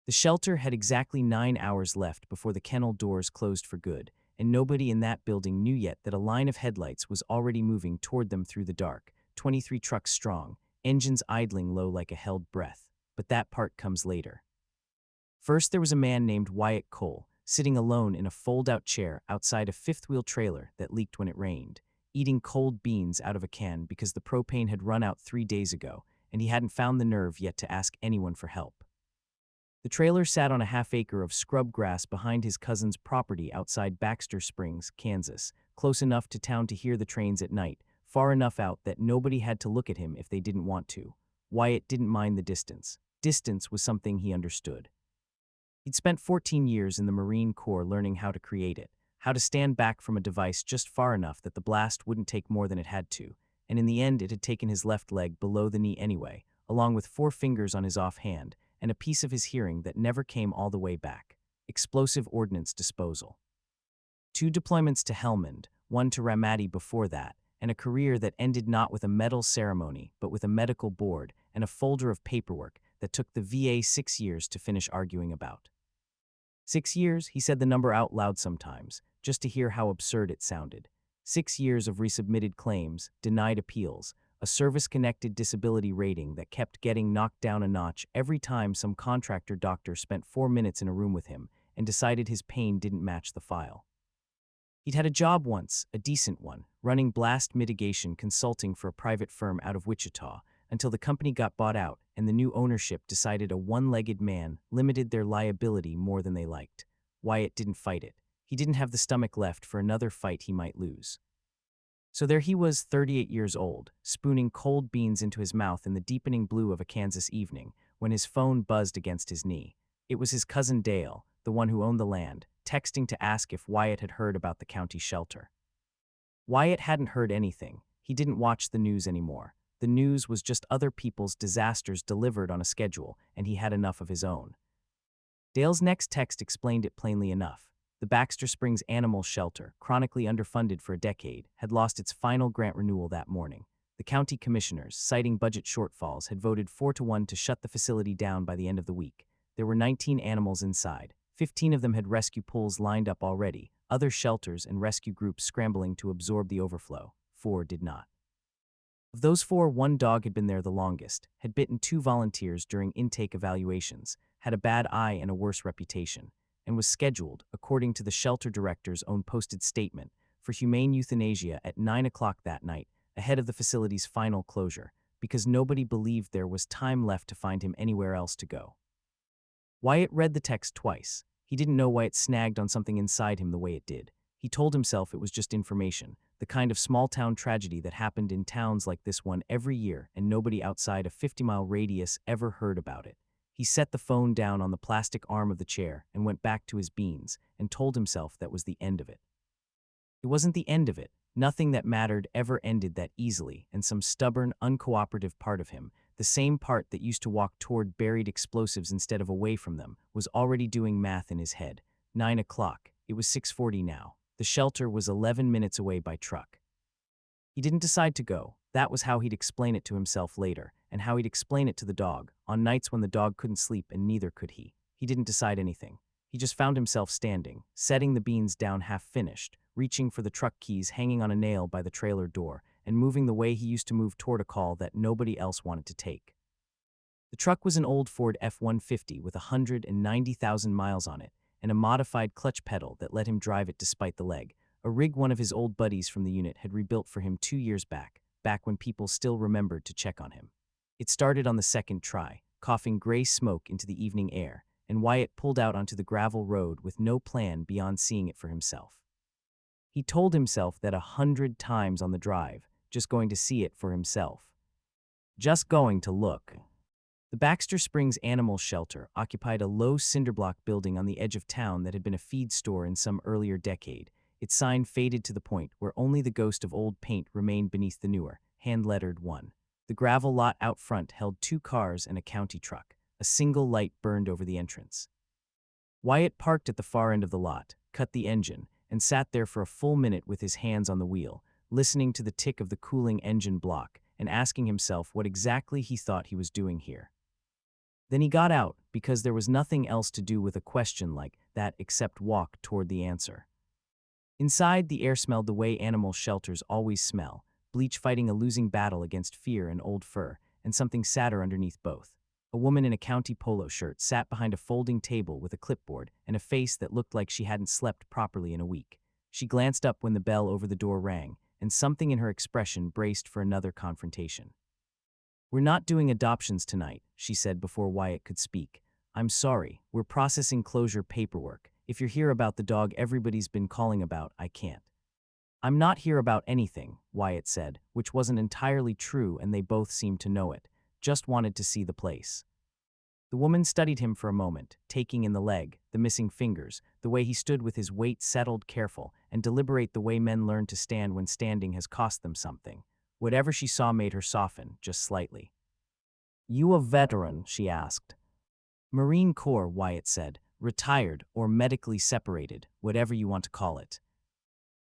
The shelter had exactly 9 hours left before the kennel doors closed for good, and nobody in that building knew yet that a line of headlights was already moving toward them through the dark, 23 trucks strong, engines idling low like a held breath. But that part comes later. First, there was a man named Wyatt Cole, sitting alone in a fold-out chair outside a fifth-wheel trailer that leaked when it rained, eating cold beans out of a can because the propane had run out 3 days ago, and he hadn't found the nerve yet to ask anyone for help. The trailer sat on a half-acre of scrub grass behind his cousin's property outside Baxter Springs, Kansas, close enough to town to hear the trains at night, far enough out that nobody had to look at him if they didn't want to. Wyatt didn't mind the distance. Distance was something he understood. He'd spent 14 years in the Marine Corps learning how to create it, how to stand back from a device just far enough that the blast wouldn't take more than it had to, and in the end it had taken his left leg below the knee anyway, along with 4 fingers on his offhand, and a piece of his hearing that never came all the way back: explosive ordnance disposal. 2 deployments to Helmand, 1 to Ramadi before that, and a career that ended not with a medal ceremony but with a medical board and a folder of paperwork that took the VA 6 years to finish arguing about. 6 years, he said the number out loud sometimes, just to hear how absurd it sounded. 6 years of resubmitted claims, denied appeals, a service-connected disability rating that kept getting knocked down a notch every time some contractor doctor spent 4 minutes in a room with him and decided his pain didn't match the file. He'd had a job once, a decent one, running blast mitigation consulting for a private firm out of Wichita, until the company got bought out and the new ownership decided a one-legged man limited their liability more than they liked. Wyatt didn't fight it. He didn't have the stomach left for another fight he might lose. So there he was, 38 years old, spooning cold beans into his mouth in the deepening blue of a Kansas evening, when his phone buzzed against his knee. It was his cousin Dale, the one who owned the land, texting to ask if Wyatt had heard about the county shelter. Wyatt hadn't heard anything. He didn't watch the news anymore. The news was just other people's disasters delivered on a schedule, and he had enough of his own. Dale's next text explained it plainly enough. The Baxter Springs Animal Shelter, chronically underfunded for a decade, had lost its final grant renewal that morning. The county commissioners, citing budget shortfalls, had voted 4-1 to shut the facility down by the end of the week. There were 19 animals inside. 15 of them had rescue pools lined up already, other shelters and rescue groups scrambling to absorb the overflow. 4 did not. Of those 4, 1 dog had been there the longest, had bitten 2 volunteers during intake evaluations, had a bad eye and a worse reputation, and was scheduled, according to the shelter director's own posted statement, for humane euthanasia at 9 o'clock that night, ahead of the facility's final closure, because nobody believed there was time left to find him anywhere else to go. Wyatt read the text twice. He didn't know why it snagged on something inside him the way it did. He told himself it was just information, the kind of small-town tragedy that happened in towns like this one every year and nobody outside a 50-mile radius ever heard about it. He set the phone down on the plastic arm of the chair and went back to his beans and told himself that was the end of it. It wasn't the end of it. Nothing that mattered ever ended that easily, and some stubborn, uncooperative part of him, the same part that used to walk toward buried explosives instead of away from them, was already doing math in his head. 9 o'clock. It was 6:40 now. The shelter was 11 minutes away by truck. He didn't decide to go. That was how he'd explain it to himself later, and how he'd explain it to the dog, on nights when the dog couldn't sleep and neither could he. He didn't decide anything. He just found himself standing, setting the beans down half-finished, reaching for the truck keys hanging on a nail by the trailer door, and moving the way he used to move toward a call that nobody else wanted to take. The truck was an old Ford F-150 with 190,000 miles on it, and a modified clutch pedal that let him drive it despite the leg, a rig one of his old buddies from the unit had rebuilt for him 2 years back when people still remembered to check on him. It started on the second try, coughing gray smoke into the evening air, and Wyatt pulled out onto the gravel road with no plan beyond seeing it for himself. He told himself that 100 times on the drive, just going to see it for himself. Just going to look. The Baxter Springs Animal Shelter occupied a low cinderblock building on the edge of town that had been a feed store in some earlier decade, its sign faded to the point where only the ghost of old paint remained beneath the newer, hand-lettered one. The gravel lot out front held 2 cars and a county truck. A single light burned over the entrance. Wyatt parked at the far end of the lot, cut the engine, and sat there for a full minute with his hands on the wheel, listening to the tick of the cooling engine block and asking himself what exactly he thought he was doing here. Then he got out because there was nothing else to do with a question like that except walk toward the answer. Inside, the air smelled the way animal shelters always smell, bleach fighting a losing battle against fear and old fur, and something sadder underneath both. A woman in a county polo shirt sat behind a folding table with a clipboard and a face that looked like she hadn't slept properly in a week. She glanced up when the bell over the door rang, and something in her expression braced for another confrontation. "We're not doing adoptions tonight," she said before Wyatt could speak. "I'm sorry, we're processing closure paperwork. If you're here about the dog everybody's been calling about, I can't." "I'm not here about anything," Wyatt said, which wasn't entirely true and they both seemed to know it. "Just wanted to see the place." The woman studied him for a moment, taking in the leg, the missing fingers, the way he stood with his weight settled, careful, and deliberate, the way men learn to stand when standing has cost them something. Whatever she saw made her soften, just slightly. "You a veteran?" she asked. "Marine Corps," Wyatt said. "Retired or medically separated, whatever you want to call it."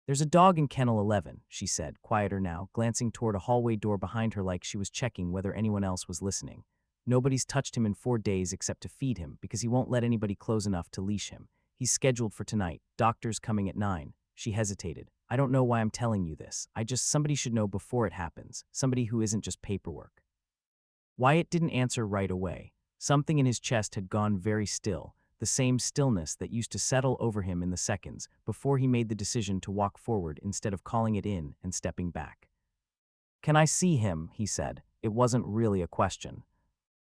"There's a dog in Kennel 11, she said, quieter now, glancing toward a hallway door behind her like she was checking whether anyone else was listening. "Nobody's touched him in 4 days except to feed him because he won't let anybody close enough to leash him. He's scheduled for tonight. Doctor's coming at 9. She hesitated. "I don't know why I'm telling you this. Somebody should know before it happens. Somebody who isn't just paperwork." Wyatt didn't answer right away. Something in his chest had gone very still, the same stillness that used to settle over him in the seconds before he made the decision to walk forward instead of calling it in and stepping back. "Can I see him?" he said. It wasn't really a question.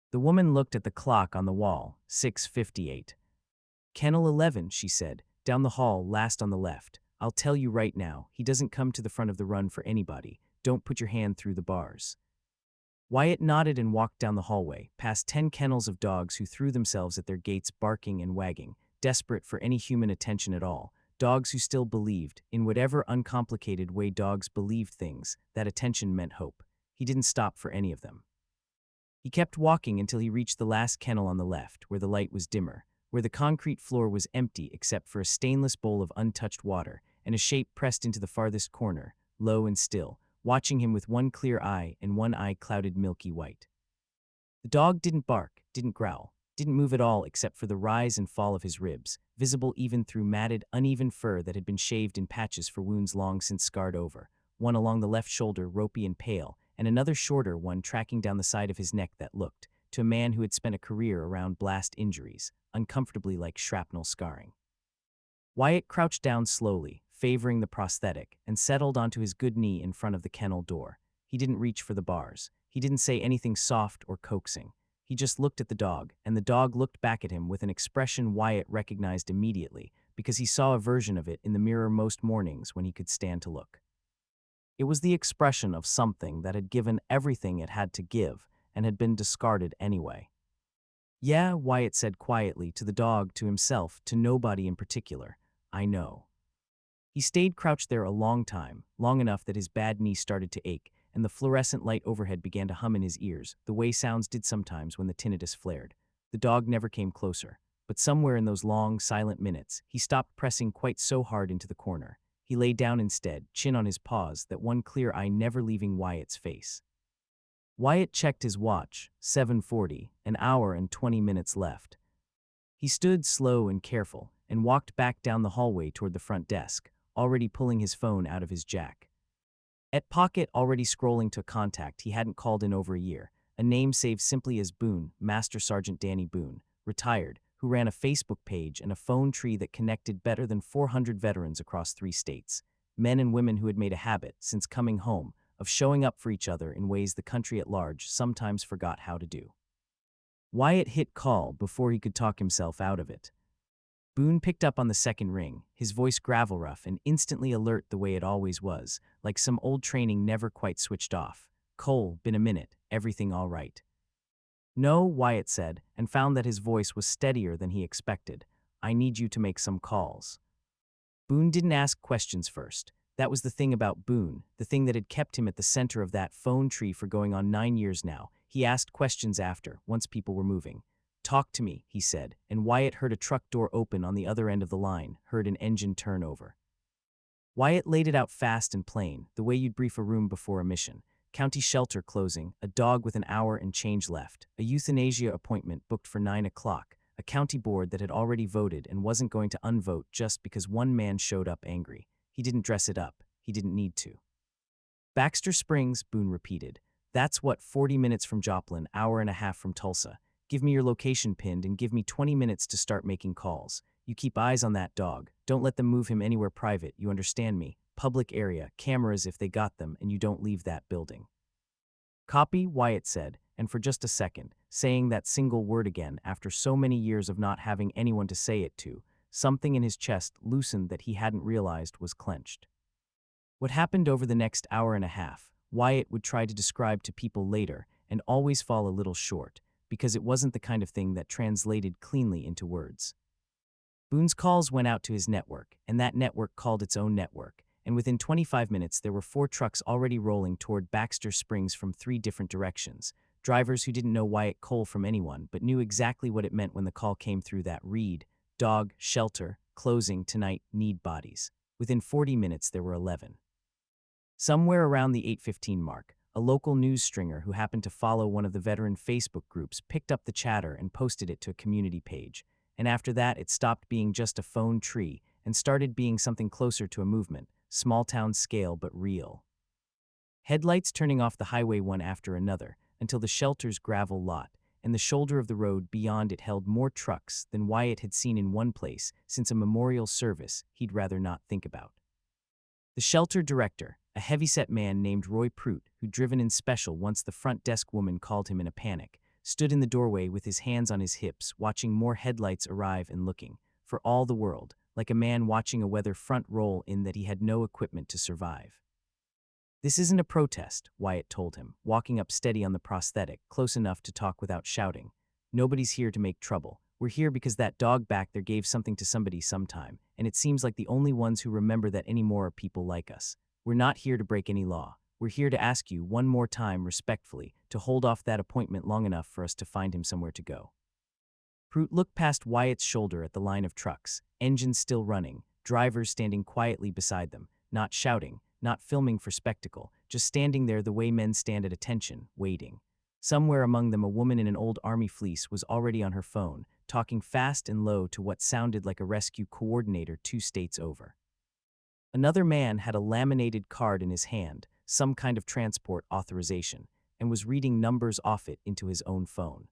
The woman looked at the clock on the wall, 6:58. "Kennel 11, she said, "down the hall, last on the left. I'll tell you right now, he doesn't come to the front of the run for anybody. Don't put your hand through the bars." Wyatt nodded and walked down the hallway, past 10 kennels of dogs who threw themselves at their gates barking and wagging, desperate for any human attention at all, dogs who still believed, in whatever uncomplicated way dogs believed things, that attention meant hope. He didn't stop for any of them. He kept walking until he reached the last kennel on the left, where the light was dimmer, where the concrete floor was empty except for a stainless bowl of untouched water, and a shape pressed into the farthest corner, low and still, watching him with one clear eye and one eye clouded milky white. The dog didn't bark, didn't growl, didn't move at all except for the rise and fall of his ribs, visible even through matted, uneven fur that had been shaved in patches for wounds long since scarred over, one along the left shoulder ropey and pale, and another shorter one tracking down the side of his neck that looked, to a man who had spent a career around blast injuries, uncomfortably like shrapnel scarring. Wyatt crouched down slowly, favoring the prosthetic, and settled onto his good knee in front of the kennel door. He didn't reach for the bars. He didn't say anything soft or coaxing. He just looked at the dog, and the dog looked back at him with an expression Wyatt recognized immediately, because he saw a version of it in the mirror most mornings when he could stand to look. It was the expression of something that had given everything it had to give, and had been discarded anyway. "Yeah," Wyatt said quietly, to the dog, to himself, to nobody in particular. "I know." He stayed crouched there a long time, long enough that his bad knee started to ache, and the fluorescent light overhead began to hum in his ears, the way sounds did sometimes when the tinnitus flared. The dog never came closer, but somewhere in those long, silent minutes, he stopped pressing quite so hard into the corner. He lay down instead, chin on his paws, that one clear eye never leaving Wyatt's face. Wyatt checked his watch, 7:40, an hour and 20 minutes left. He stood slow and careful, and walked back down the hallway toward the front desk, already pulling his phone out of his jack. At pocket, already scrolling to a contact he hadn't called in over a year, a name saved simply as Boone, Master Sergeant Danny Boone, retired, who ran a Facebook page and a phone tree that connected better than 400 veterans across 3 states, men and women who had made a habit, since coming home, of showing up for each other in ways the country at large sometimes forgot how to do. Wyatt hit call before he could talk himself out of it. Boone picked up on the second ring, his voice gravel rough and instantly alert the way it always was, like some old training never quite switched off. "Cole, been a minute, everything all right?" "No," Wyatt said, and found that his voice was steadier than he expected. "I need you to make some calls." Boone didn't ask questions first. That was the thing about Boone, the thing that had kept him at the center of that phone tree for going on 9 years now. He asked questions after, once people were moving. "Talk to me," he said, and Wyatt heard a truck door open on the other end of the line, heard an engine turn over. Wyatt laid it out fast and plain, the way you'd brief a room before a mission. county shelter closing, a dog with an hour and change left, a euthanasia appointment booked for 9 o'clock, a county board that had already voted and wasn't going to unvote just because one man showed up angry. He didn't dress it up. He didn't need to. Baxter Springs, Boone repeated. That's what, 40 minutes from Joplin, hour and a half from Tulsa. Give me your location pinned and give me 20 minutes to start making calls. You keep eyes on that dog. Don't let them move him anywhere private, you understand me? Public area, cameras if they got them, and you don't leave that building. Copy, Wyatt said, and for just a second, saying that single word again after so many years of not having anyone to say it to, something in his chest loosened that he hadn't realized was clenched. What happened over the next hour and a half, Wyatt would try to describe to people later and always fall a little short, because it wasn't the kind of thing that translated cleanly into words. Boone's calls went out to his network, and that network called its own network, and within 25 minutes there were 4 trucks already rolling toward Baxter Springs from 3 different directions, drivers who didn't know Wyatt Cole from anyone but knew exactly what it meant when the call came through that read, dog, shelter, closing, tonight, need bodies. Within 40 minutes there were 11. Somewhere around the 8:15 mark, a local news stringer who happened to follow one of the veteran Facebook groups picked up the chatter and posted it to a community page, and after that it stopped being just a phone tree and started being something closer to a movement, small-town scale but real. Headlights turning off the highway one after another until the shelter's gravel lot and the shoulder of the road beyond it held more trucks than Wyatt had seen in one place since a memorial service he'd rather not think about. The shelter director, a heavyset man named Roy Prout, who'd driven in special once the front desk woman called him in a panic, stood in the doorway with his hands on his hips, watching more headlights arrive and looking, for all the world, like a man watching a weather front roll in that he had no equipment to survive. This isn't a protest, Wyatt told him, walking up steady on the prosthetic, close enough to talk without shouting. Nobody's here to make trouble. We're here because that dog back there gave something to somebody sometime, and it seems like the only ones who remember that anymore are people like us. We're not here to break any law. We're here to ask you one more time respectfully to hold off that appointment long enough for us to find him somewhere to go. Prout looked past Wyatt's shoulder at the line of trucks, engines still running, drivers standing quietly beside them, not shouting, not filming for spectacle, just standing there the way men stand at attention, waiting. Somewhere among them a woman in an old army fleece was already on her phone, talking fast and low to what sounded like a rescue coordinator 2 states over. Another man had a laminated card in his hand, some kind of transport authorization, and was reading numbers off it into his own phone.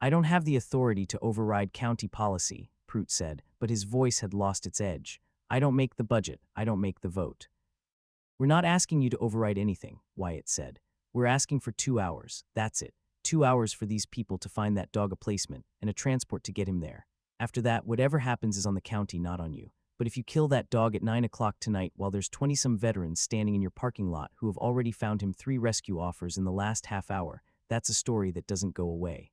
I don't have the authority to override county policy, Prout said, but his voice had lost its edge. I don't make the budget, I don't make the vote. We're not asking you to override anything, Wyatt said. We're asking for 2 hours, that's it. 2 hours for these people to find that dog a placement and a transport to get him there. After that, whatever happens is on the county, not on you. But if you kill that dog at 9 o'clock tonight while there's 20-some veterans standing in your parking lot who have already found him 3 rescue offers in the last half hour, that's a story that doesn't go away.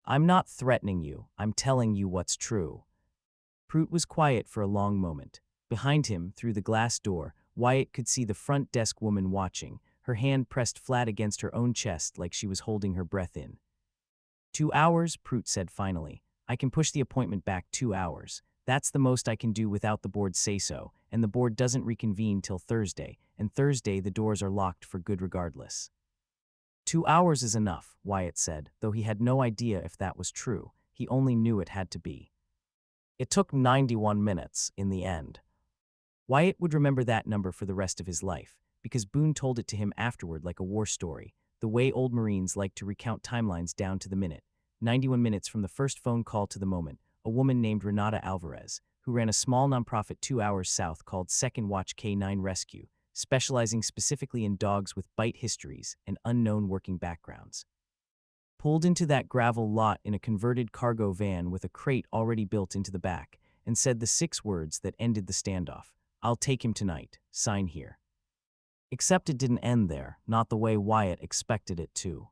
I'm not threatening you, I'm telling you what's true. Prout was quiet for a long moment. Behind him, through the glass door, Wyatt could see the front desk woman watching, her hand pressed flat against her own chest like she was holding her breath in. 2 hours, Prout said finally. I can push the appointment back 2 hours. That's the most I can do without the board's say-so, and the board doesn't reconvene till Thursday, and Thursday the doors are locked for good regardless. 2 hours is enough, Wyatt said, though he had no idea if that was true. He only knew it had to be. It took 91 minutes in the end. Wyatt would remember that number for the rest of his life, because Boone told it to him afterward like a war story, the way old Marines like to recount timelines down to the minute. 91 minutes from the first phone call to the moment, a woman named Renata Alvarez, who ran a small nonprofit 2 hours south called Second Watch K9 Rescue, specializing specifically in dogs with bite histories and unknown working backgrounds. Pulled into that gravel lot in a converted cargo van with a crate already built into the back, and said the 6 words that ended the standoff. I'll take him tonight, sign here. Except it didn't end there, not the way Wyatt expected it to.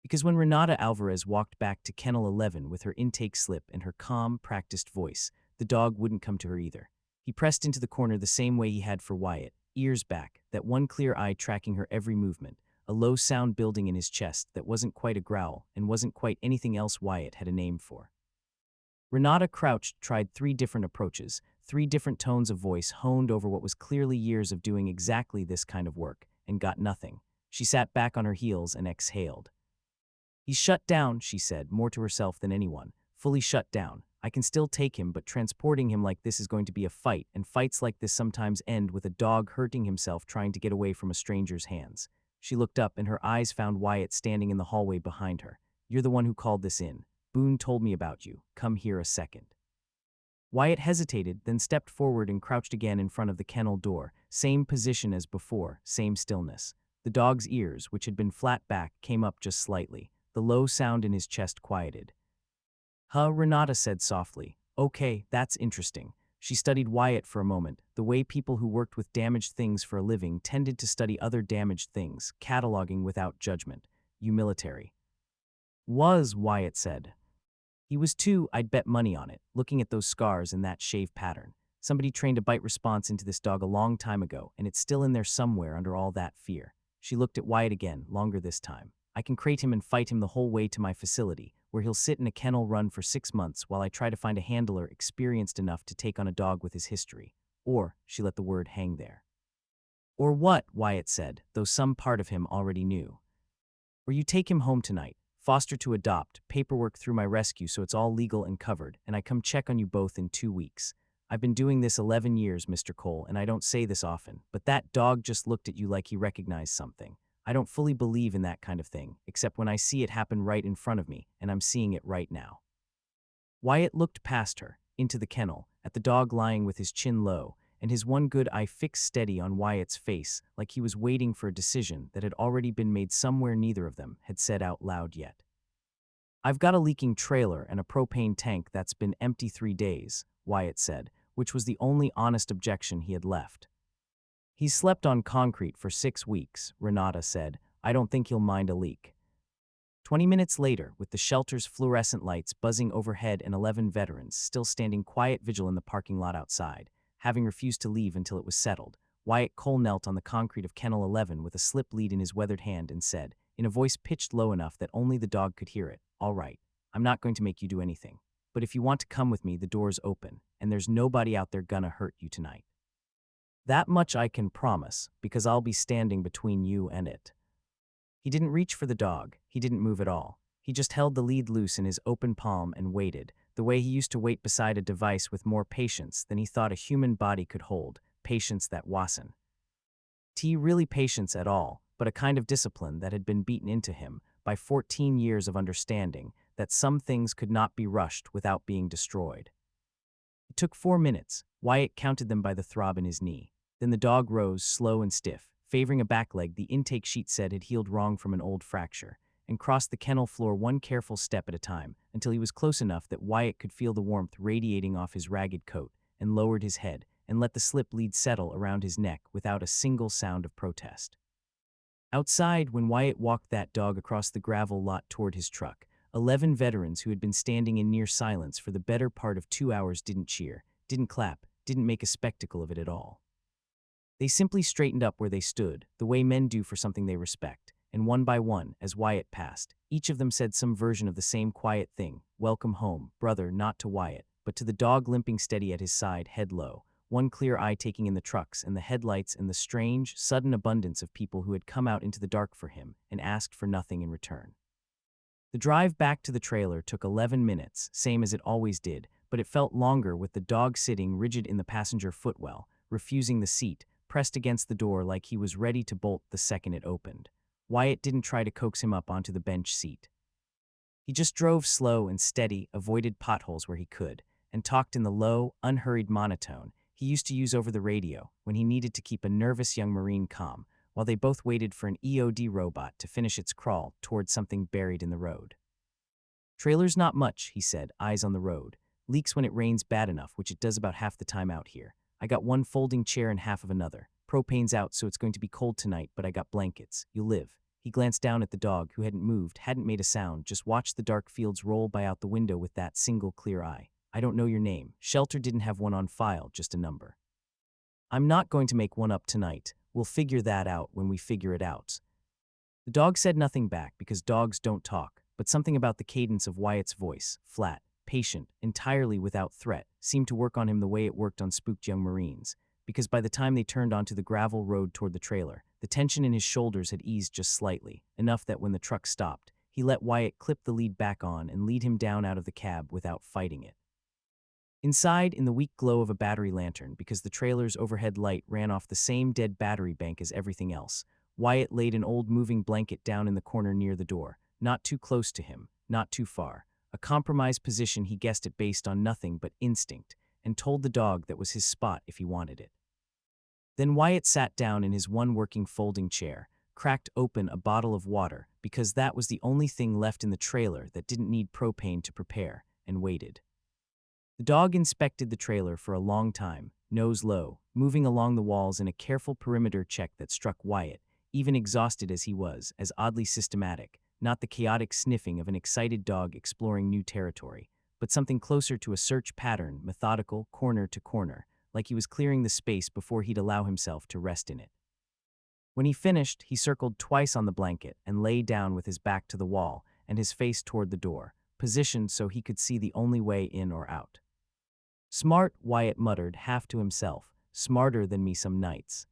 Because when Renata Alvarez walked back to Kennel 11 with her intake slip and her calm, practiced voice, the dog wouldn't come to her either. He pressed into the corner the same way he had for Wyatt, ears back, that one clear eye tracking her every movement, a low sound building in his chest that wasn't quite a growl and wasn't quite anything else Wyatt had a name for. Renata crouched, tried 3 different approaches, 3 different tones of voice honed over what was clearly years of doing exactly this kind of work, and got nothing. She sat back on her heels and exhaled. He's shut down, she said, more to herself than anyone. Fully shut down. I can still take him, but transporting him like this is going to be a fight, and fights like this sometimes end with a dog hurting himself trying to get away from a stranger's hands. She looked up, and her eyes found Wyatt standing in the hallway behind her. You're the one who called this in. Boone told me about you. Come here a second. Wyatt hesitated, then stepped forward and crouched again in front of the kennel door. Same position as before, same stillness. The dog's ears, which had been flat back, came up just slightly. The low sound in his chest quieted. Huh, Renata said softly. Okay, that's interesting. She studied Wyatt for a moment, the way people who worked with damaged things for a living tended to study other damaged things, cataloging without judgment. You military. Was, Wyatt said. He was too, I'd bet money on it, looking at those scars and that shave pattern. Somebody trained a bite response into this dog a long time ago, and it's still in there somewhere under all that fear. She looked at Wyatt again, longer this time. I can crate him and fight him the whole way to my facility, where he'll sit in a kennel run for 6 months while I try to find a handler experienced enough to take on a dog with his history. Or, she let the word hang there. Or what, Wyatt said, though some part of him already knew. Or you take him home tonight, foster to adopt, paperwork through my rescue so it's all legal and covered, and I come check on you both in 2 weeks. I've been doing this 11 years, Mr. Cole, and I don't say this often, but that dog just looked at you like he recognized something. I don't fully believe in that kind of thing, except when I see it happen right in front of me, and I'm seeing it right now. Wyatt looked past her, into the kennel, at the dog lying with his chin low, and his one good eye fixed steady on Wyatt's face, like he was waiting for a decision that had already been made somewhere neither of them had said out loud yet. I've got a leaking trailer and a propane tank that's been empty 3 days, Wyatt said, which was the only honest objection he had left. He's slept on concrete for 6 weeks, Renata said. I don't think he'll mind a leak. 20 minutes later, with the shelter's fluorescent lights buzzing overhead and 11 veterans still standing quiet vigil in the parking lot outside, having refused to leave until it was settled, Wyatt Cole knelt on the concrete of Kennel 11 with a slip lead in his weathered hand and said, in a voice pitched low enough that only the dog could hear it, all right, I'm not going to make you do anything. But if you want to come with me, the door's open, and there's nobody out there gonna hurt you tonight. That much I can promise, because I'll be standing between you and it. He didn't reach for the dog. He didn't move at all. He just held the lead loose in his open palm and waited, the way he used to wait beside a device with more patience than he thought a human body could hold, patience that wasn't really patience at all, but a kind of discipline that had been beaten into him by 14 years of understanding that some things could not be rushed without being destroyed. It took 4 minutes. Wyatt counted them by the throb in his knee. Then the dog rose, slow and stiff, favoring a back leg the intake sheet said had healed wrong from an old fracture, and crossed the kennel floor one careful step at a time until he was close enough that Wyatt could feel the warmth radiating off his ragged coat, and lowered his head and let the slip lead settle around his neck without a single sound of protest. Outside, when Wyatt walked that dog across the gravel lot toward his truck, 11 veterans who had been standing in near silence for the better part of 2 hours didn't cheer, didn't clap, didn't make a spectacle of it at all. They simply straightened up where they stood, the way men do for something they respect, and one by one, as Wyatt passed, each of them said some version of the same quiet thing, welcome home, brother, not to Wyatt, but to the dog limping steady at his side, head low, one clear eye taking in the trucks and the headlights and the strange, sudden abundance of people who had come out into the dark for him and asked for nothing in return. The drive back to the trailer took 11 minutes, same as it always did, but it felt longer with the dog sitting rigid in the passenger footwell, refusing the seat, pressed against the door like he was ready to bolt the second it opened. Wyatt didn't try to coax him up onto the bench seat. He just drove slow and steady, avoided potholes where he could, and talked in the low, unhurried monotone he used to use over the radio when he needed to keep a nervous young Marine calm, while they both waited for an EOD robot to finish its crawl toward something buried in the road. Trailer's not much, he said, eyes on the road. Leaks when it rains bad enough, which it does about half the time out here. I got one folding chair and half of another. Propane's out, so it's going to be cold tonight, but I got blankets. You'll live. He glanced down at the dog, who hadn't moved, hadn't made a sound, just watched the dark fields roll by out the window with that single clear eye. I don't know your name. Shelter didn't have one on file, just a number. I'm not going to make one up tonight. We'll figure that out when we figure it out. The dog said nothing back because dogs don't talk, but something about the cadence of Wyatt's voice, flat, patient, entirely without threat, seemed to work on him the way it worked on spooked young Marines. because by the time they turned onto the gravel road toward the trailer, the tension in his shoulders had eased just slightly, enough that when the truck stopped, he let Wyatt clip the lead back on and lead him down out of the cab without fighting it. Inside, in the weak glow of a battery lantern, because the trailer's overhead light ran off the same dead battery bank as everything else, Wyatt laid an old moving blanket down in the corner near the door, not too close to him, not too far, a compromised position he guessed it based on nothing but instinct, and told the dog that was his spot if he wanted it. Then Wyatt sat down in his one working folding chair, cracked open a bottle of water, because that was the only thing left in the trailer that didn't need propane to prepare, and waited. The dog inspected the trailer for a long time, nose low, moving along the walls in a careful perimeter check that struck Wyatt, even exhausted as he was, as oddly systematic, not the chaotic sniffing of an excited dog exploring new territory, but something closer to a search pattern, methodical, corner to corner, like he was clearing the space before he'd allow himself to rest in it. When he finished, he circled twice on the blanket and lay down with his back to the wall and his face toward the door, positioned so he could see the only way in or out. "Smart," Wyatt muttered, half to himself, "smarter than me some nights."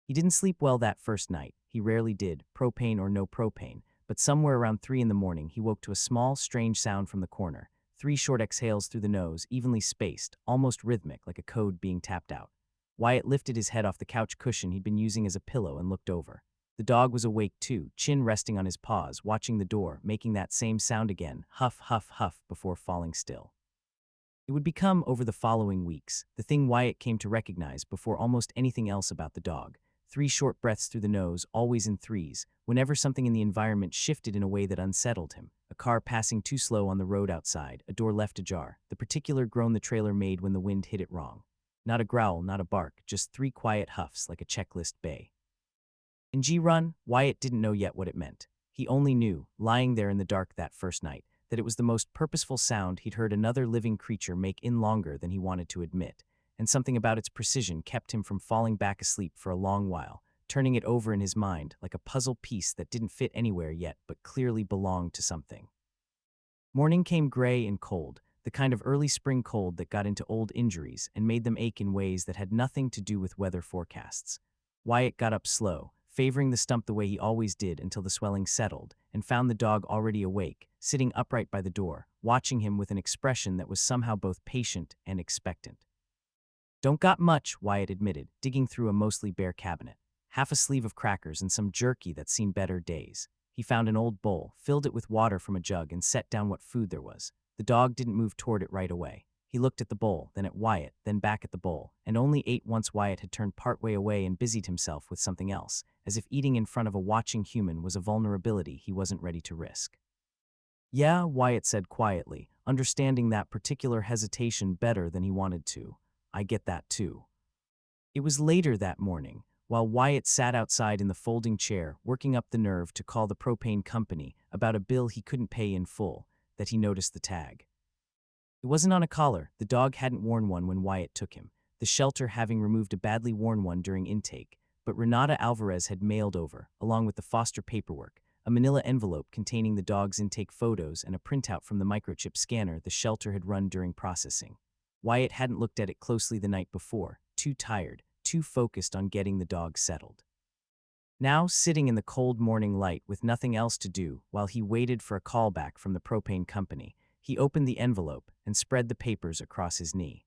He didn't sleep well that first night. He rarely did, propane or no propane, but somewhere around 3 in the morning he woke to a small, strange sound from the corner. 3 short exhales through the nose, evenly spaced, almost rhythmic, like a code being tapped out. Wyatt lifted his head off the couch cushion he'd been using as a pillow and looked over. The dog was awake too, chin resting on his paws, watching the door, making that same sound again, huff, huff, huff, before falling still. It would become, over the following weeks, the thing Wyatt came to recognize before almost anything else about the dog. 3 short breaths through the nose, always in threes, whenever something in the environment shifted in a way that unsettled him. A car passing too slow on the road outside, a door left ajar, the particular groan the trailer made when the wind hit it wrong. Not a growl, not a bark, just 3 quiet huffs like a checklist bay. In G-Run, Wyatt didn't know yet what it meant. He only knew, lying there in the dark that first night, that it was the most purposeful sound he'd heard another living creature make in longer than he wanted to admit, and something about its precision kept him from falling back asleep for a long while, turning it over in his mind like a puzzle piece that didn't fit anywhere yet but clearly belonged to something. Morning came gray and cold, the kind of early spring cold that got into old injuries and made them ache in ways that had nothing to do with weather forecasts. Wyatt got up slow, favoring the stump the way he always did until the swelling settled, and found the dog already awake, sitting upright by the door, watching him with an expression that was somehow both patient and expectant. "Don't got much," Wyatt admitted, digging through a mostly bare cabinet. Half a sleeve of crackers and some jerky that's seen better days. He found an old bowl, filled it with water from a jug, and set down what food there was. The dog didn't move toward it right away. He looked at the bowl, then at Wyatt, then back at the bowl, and only ate once Wyatt had turned partway away and busied himself with something else, as if eating in front of a watching human was a vulnerability he wasn't ready to risk. "Yeah," Wyatt said quietly, understanding that particular hesitation better than he wanted to. "I get that too." It was later that morning, while Wyatt sat outside in the folding chair, working up the nerve to call the propane company about a bill he couldn't pay in full, that he noticed the tag. It wasn't on a collar. The dog hadn't worn one when Wyatt took him, the shelter having removed a badly worn one during intake, but Renata Alvarez had mailed over, along with the foster paperwork, a manila envelope containing the dog's intake photos and a printout from the microchip scanner the shelter had run during processing. Wyatt hadn't looked at it closely the night before, too tired, too focused on getting the dog settled. Now, sitting in the cold morning light with nothing else to do while he waited for a callback from the propane company, he opened the envelope and spread the papers across his knee.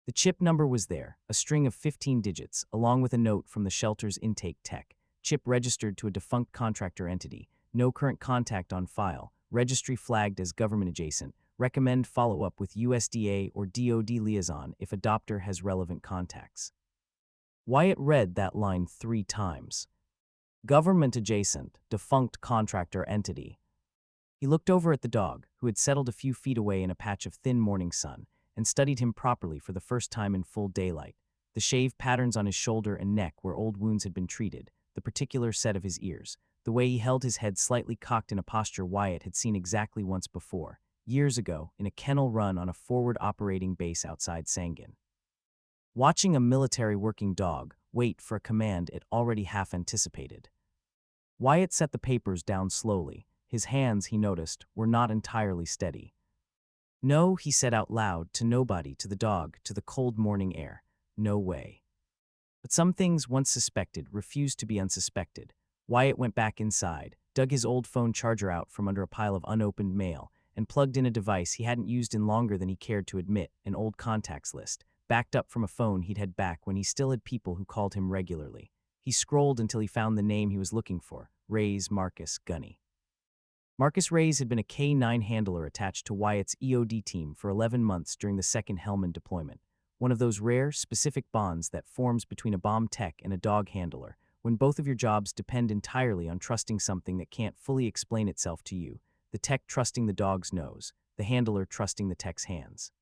The chip number was there, a string of 15 digits, along with a note from the shelter's intake tech. Chip registered to a defunct contractor entity, no current contact on file, registry flagged as government adjacent, recommend follow-up with USDA or DOD liaison if adopter has relevant contacts. Wyatt read that line 3 times. Government adjacent, defunct contractor entity. He looked over at the dog, who had settled a few feet away in a patch of thin morning sun, and studied him properly for the first time in full daylight. The shave patterns on his shoulder and neck where old wounds had been treated, the particular set of his ears, the way he held his head slightly cocked in a posture Wyatt had seen exactly once before, years ago, in a kennel run on a forward operating base outside Sangin. Watching a military working dog wait for a command it already half anticipated. Wyatt set the papers down slowly. His hands, he noticed, were not entirely steady. "No," he said out loud, to nobody, to the dog, to the cold morning air. "No way." But some things once suspected refused to be unsuspected. Wyatt went back inside, dug his old phone charger out from under a pile of unopened mail, and plugged in a device he hadn't used in longer than he cared to admit, an old contacts list, backed up from a phone he'd had back when he still had people who called him regularly. He scrolled until he found the name he was looking for, Ray's Marcus Gunny. Marcus Ray's had been a K-9 handler attached to Wyatt's EOD team for 11 months during the second Helmand deployment, one of those rare, specific bonds that forms between a bomb tech and a dog handler, when both of your jobs depend entirely on trusting something that can't fully explain itself to you, the tech trusting the dog's nose, the handler trusting the tech's hands.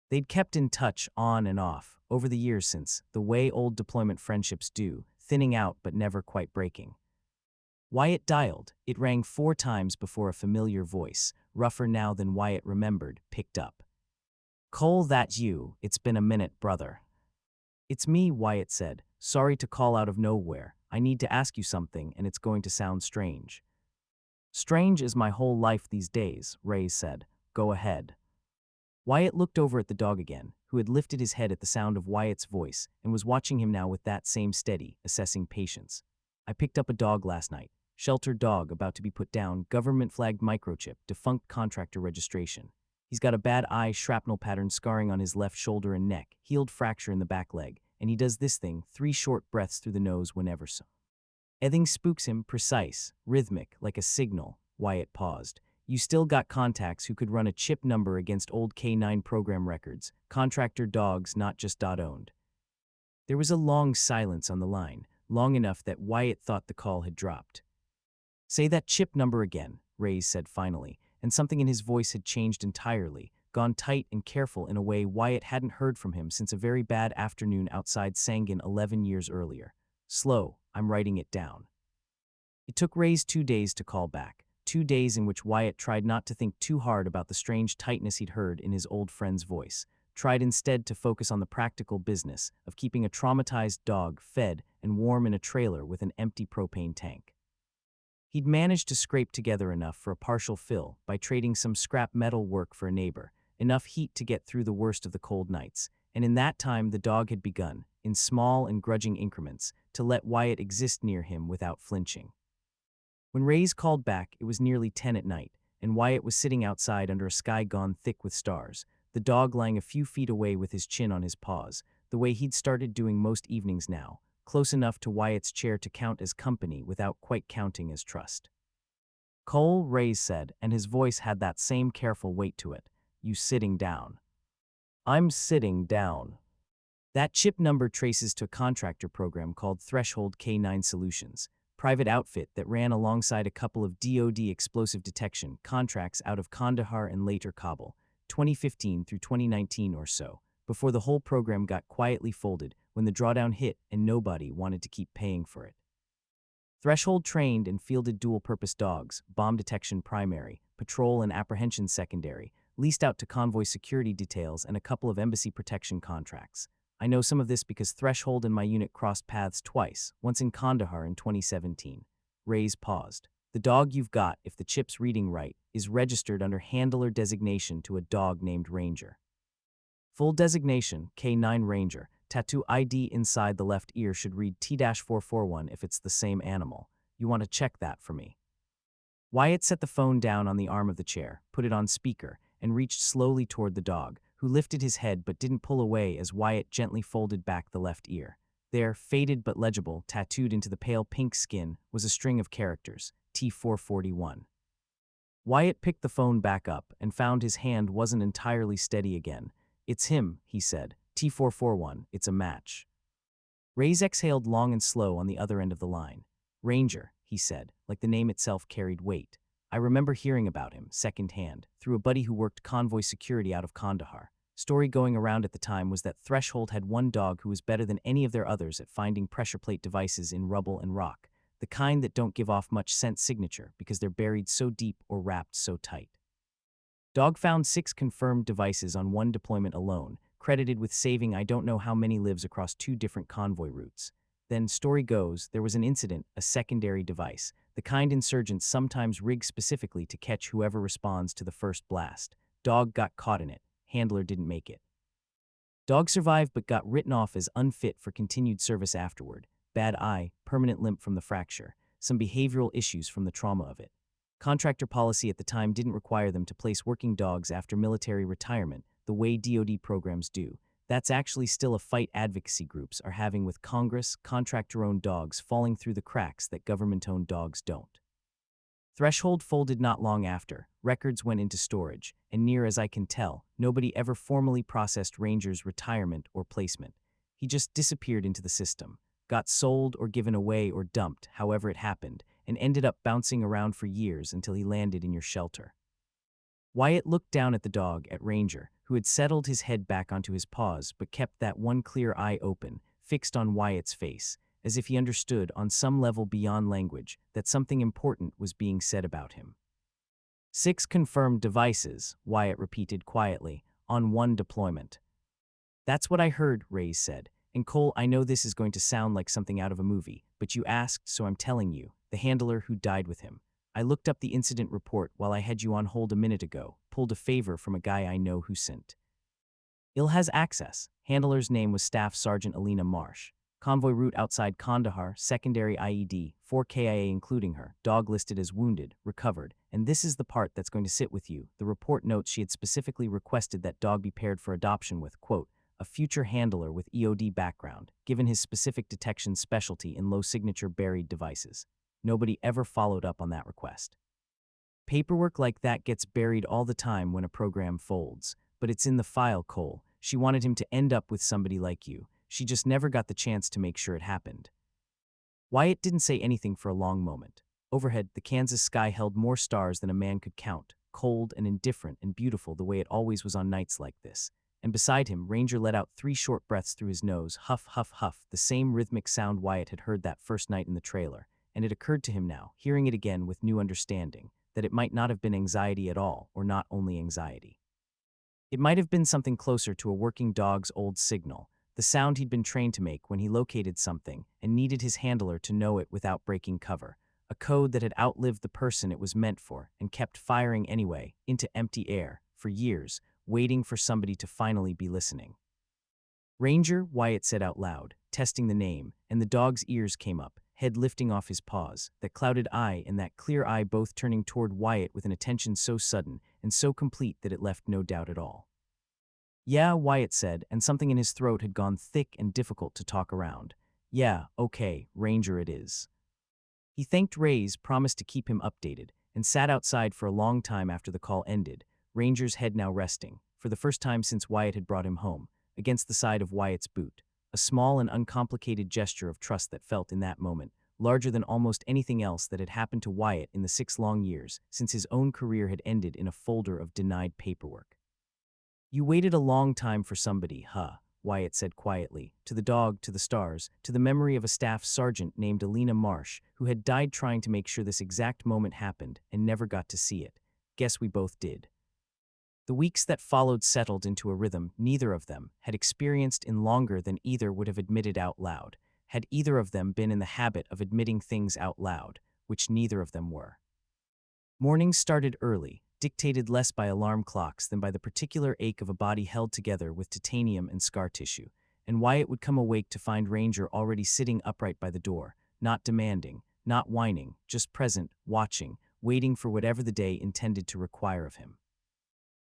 They'd kept in touch on and off over the years since, the way old deployment friendships do, thinning out but never quite breaking. Wyatt dialed. It rang 4 times before a familiar voice, rougher now than Wyatt remembered, picked up. "Cole, that you? It's been a minute, brother." "It's me," Wyatt said. "Sorry to call out of nowhere. I need to ask you something, and it's going to sound strange." "Strange is my whole life these days," Ray said. "Go ahead." Wyatt looked over at the dog again, who had lifted his head at the sound of Wyatt's voice and was watching him now with that same steady, assessing patience. "I picked up a dog last night. Shelter dog about to be put down, government-flagged microchip, defunct contractor registration. He's got a bad eye, shrapnel pattern scarring on his left shoulder and neck, healed fracture in the back leg, and he does this thing, 3 short breaths through the nose whenever so. Everything spooks him, precise, rhythmic, like a signal." Wyatt paused. "You still got contacts who could run a chip number against old K-9 program records, contractor dogs, not just .owned." There was a long silence on the line, long enough that Wyatt thought the call had dropped. "Say that chip number again," Reyes said finally, and something in his voice had changed entirely, gone tight and careful in a way Wyatt hadn't heard from him since a very bad afternoon outside Sangin 11 years earlier. "Slow, I'm writing it down." It took Reyes 2 days to call back, 2 days in which Wyatt tried not to think too hard about the strange tightness he'd heard in his old friend's voice, tried instead to focus on the practical business of keeping a traumatized dog fed and warm in a trailer with an empty propane tank. He'd managed to scrape together enough for a partial fill by trading some scrap metal work for a neighbor, enough heat to get through the worst of the cold nights, and in that time the dog had begun, in small and grudging increments, to let Wyatt exist near him without flinching. When Reyes called back, it was nearly 10 at night, and Wyatt was sitting outside under a sky gone thick with stars, the dog lying a few feet away with his chin on his paws, the way he'd started doing most evenings now, close enough to Wyatt's chair to count as company without quite counting as trust. "Cole," Reyes said, and his voice had that same careful weight to it. "You sitting down?" "I'm sitting down." "That chip number traces to a contractor program called Threshold K-9 Solutions, private outfit that ran alongside a couple of DoD explosive detection contracts out of Kandahar and later Kabul, 2015 through 2019 or so, before the whole program got quietly folded when the drawdown hit and nobody wanted to keep paying for it. Threshold trained and fielded dual-purpose dogs, bomb detection primary, patrol and apprehension secondary, leased out to Convoy security details and a couple of embassy protection contracts. I know some of this because Threshold and my unit crossed paths twice, once in Kandahar in 2017. Reyes paused. "The dog you've got, if the chip's reading right, is registered under handler designation to a dog named Ranger. Full designation, K-9 Ranger. Tattoo ID inside the left ear should read T-441 if it's the same animal. You want to check that for me." Wyatt set the phone down on the arm of the chair, put it on speaker, and reached slowly toward the dog, who lifted his head but didn't pull away as Wyatt gently folded back the left ear. There, faded but legible, tattooed into the pale pink skin, was a string of characters, T-441. Wyatt picked the phone back up and found his hand wasn't entirely steady again. "It's him," he said. "T-441, it's a match." Reyes exhaled long and slow on the other end of the line. "Ranger," he said, like the name itself carried weight. "I remember hearing about him, secondhand, through a buddy who worked convoy security out of Kandahar. Story going around at the time was that Threshold had one dog who was better than any of their others at finding pressure plate devices in rubble and rock, the kind that don't give off much scent signature because they're buried so deep or wrapped so tight. Dog found 6 confirmed devices on one deployment alone, credited with saving I don't know how many lives across 2 different convoy routes. Then, story goes, there was an incident, a secondary device, the kind insurgents sometimes rig specifically to catch whoever responds to the first blast. Dog got caught in it. Handler didn't make it." Dog survived but got written off as unfit for continued service afterward. Bad eye, permanent limp from the fracture, some behavioral issues from the trauma of it. Contractor policy at the time didn't require them to place working dogs after military retirement, the way DoD programs do. That's actually still a fight advocacy groups are having with Congress, contractor-owned dogs falling through the cracks that government-owned dogs don't. Threshold folded not long after, records went into storage, and near as I can tell, nobody ever formally processed Ranger's retirement or placement. He just disappeared into the system, got sold or given away or dumped, however it happened, and ended up bouncing around for years until he landed in your shelter. Wyatt looked down at the dog, at Ranger, who had settled his head back onto his paws but kept that one clear eye open, fixed on Wyatt's face, as if he understood on some level beyond language that something important was being said about him. 6 confirmed devices, Wyatt repeated quietly, on one deployment. That's what I heard, Reyes said. And Cole, I know this is going to sound like something out of a movie, but you asked, so I'm telling you, the handler who died with him. I looked up the incident report while I had you on hold a minute ago, pulled a favor from a guy I know who sent. Il has access. Handler's name was Staff Sergeant Alina Marsh. Convoy route outside Kandahar, secondary IED, 4 KIA including her, dog listed as wounded, recovered, and this is the part that's going to sit with you. The report notes she had specifically requested that dog be paired for adoption with, quote, a future handler with EOD background, given his specific detection specialty in low-signature buried devices. Nobody ever followed up on that request. Paperwork like that gets buried all the time when a program folds, but it's in the file, Cole. She wanted him to end up with somebody like you. She just never got the chance to make sure it happened. Wyatt didn't say anything for a long moment. Overhead, the Kansas sky held more stars than a man could count, cold and indifferent and beautiful the way it always was on nights like this. And beside him, Ranger let out 3 short breaths through his nose, huff, huff, huff, the same rhythmic sound Wyatt had heard that first night in the trailer. And it occurred to him now, hearing it again with new understanding, that it might not have been anxiety at all, or not only anxiety. It might have been something closer to a working dog's old signal, the sound he'd been trained to make when he located something and needed his handler to know it without breaking cover, a code that had outlived the person it was meant for and kept firing anyway, into empty air, for years, waiting for somebody to finally be listening. Ranger, Wyatt said out loud, testing the name, and the dog's ears came up, head lifting off his paws, that clouded eye and that clear eye both turning toward Wyatt with an attention so sudden and so complete that it left no doubt at all. Yeah, Wyatt said, and something in his throat had gone thick and difficult to talk around. Yeah, okay, Ranger it is. He thanked Reyes, promised to keep him updated, and sat outside for a long time after the call ended, Ranger's head now resting, for the first time since Wyatt had brought him home, against the side of Wyatt's boot, a small and uncomplicated gesture of trust that felt in that moment, larger than almost anything else that had happened to Wyatt in the 6 long years since his own career had ended in a folder of denied paperwork. You waited a long time for somebody, huh? Wyatt said quietly, to the dog, to the stars, to the memory of a staff sergeant named Alina Marsh, who had died trying to make sure this exact moment happened and never got to see it. Guess we both did. The weeks that followed settled into a rhythm neither of them had experienced in longer than either would have admitted out loud, had either of them been in the habit of admitting things out loud, which neither of them were. Mornings started early, dictated less by alarm clocks than by the particular ache of a body held together with titanium and scar tissue, and Wyatt would come awake to find Ranger already sitting upright by the door, not demanding, not whining, just present, watching, waiting for whatever the day intended to require of him.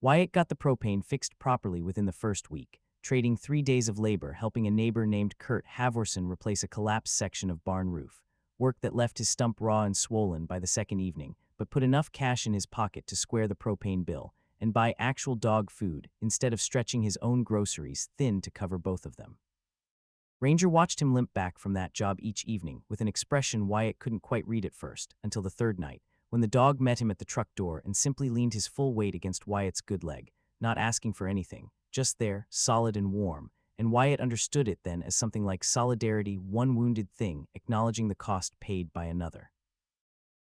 Wyatt got the propane fixed properly within the first week, trading 3 days of labor helping a neighbor named Kurt Havorson replace a collapsed section of barn roof, work that left his stump raw and swollen by the second evening, but put enough cash in his pocket to square the propane bill and buy actual dog food instead of stretching his own groceries thin to cover both of them. Ranger watched him limp back from that job each evening with an expression Wyatt couldn't quite read at first, until the third night, when the dog met him at the truck door and simply leaned his full weight against Wyatt's good leg, not asking for anything, just there, solid and warm, and Wyatt understood it then as something like solidarity, one wounded thing acknowledging the cost paid by another.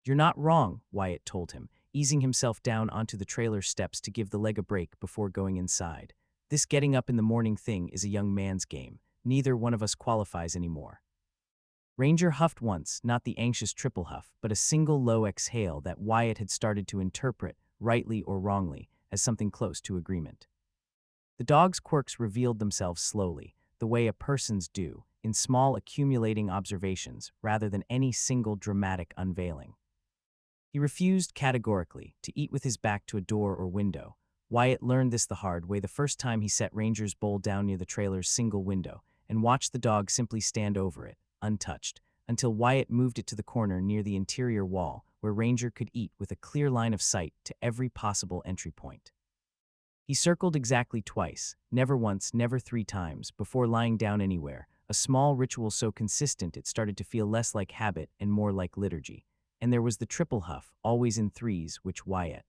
You're not wrong, Wyatt told him, easing himself down onto the trailer steps to give the leg a break before going inside. This getting up in the morning thing is a young man's game. Neither one of us qualifies anymore. Ranger huffed once, not the anxious triple huff, but a single low exhale that Wyatt had started to interpret, rightly or wrongly, as something close to agreement. The dog's quirks revealed themselves slowly, the way a person's do, in small accumulating observations rather than any single dramatic unveiling. He refused categorically to eat with his back to a door or window. Wyatt learned this the hard way the first time he set Ranger's bowl down near the trailer's single window and watched the dog simply stand over it, untouched, until Wyatt moved it to the corner near the interior wall where Ranger could eat with a clear line of sight to every possible entry point. He circled exactly twice, never once, never 3 times, before lying down anywhere, a small ritual so consistent it started to feel less like habit and more like liturgy. And there was the triple huff, always in threes, which Wyatt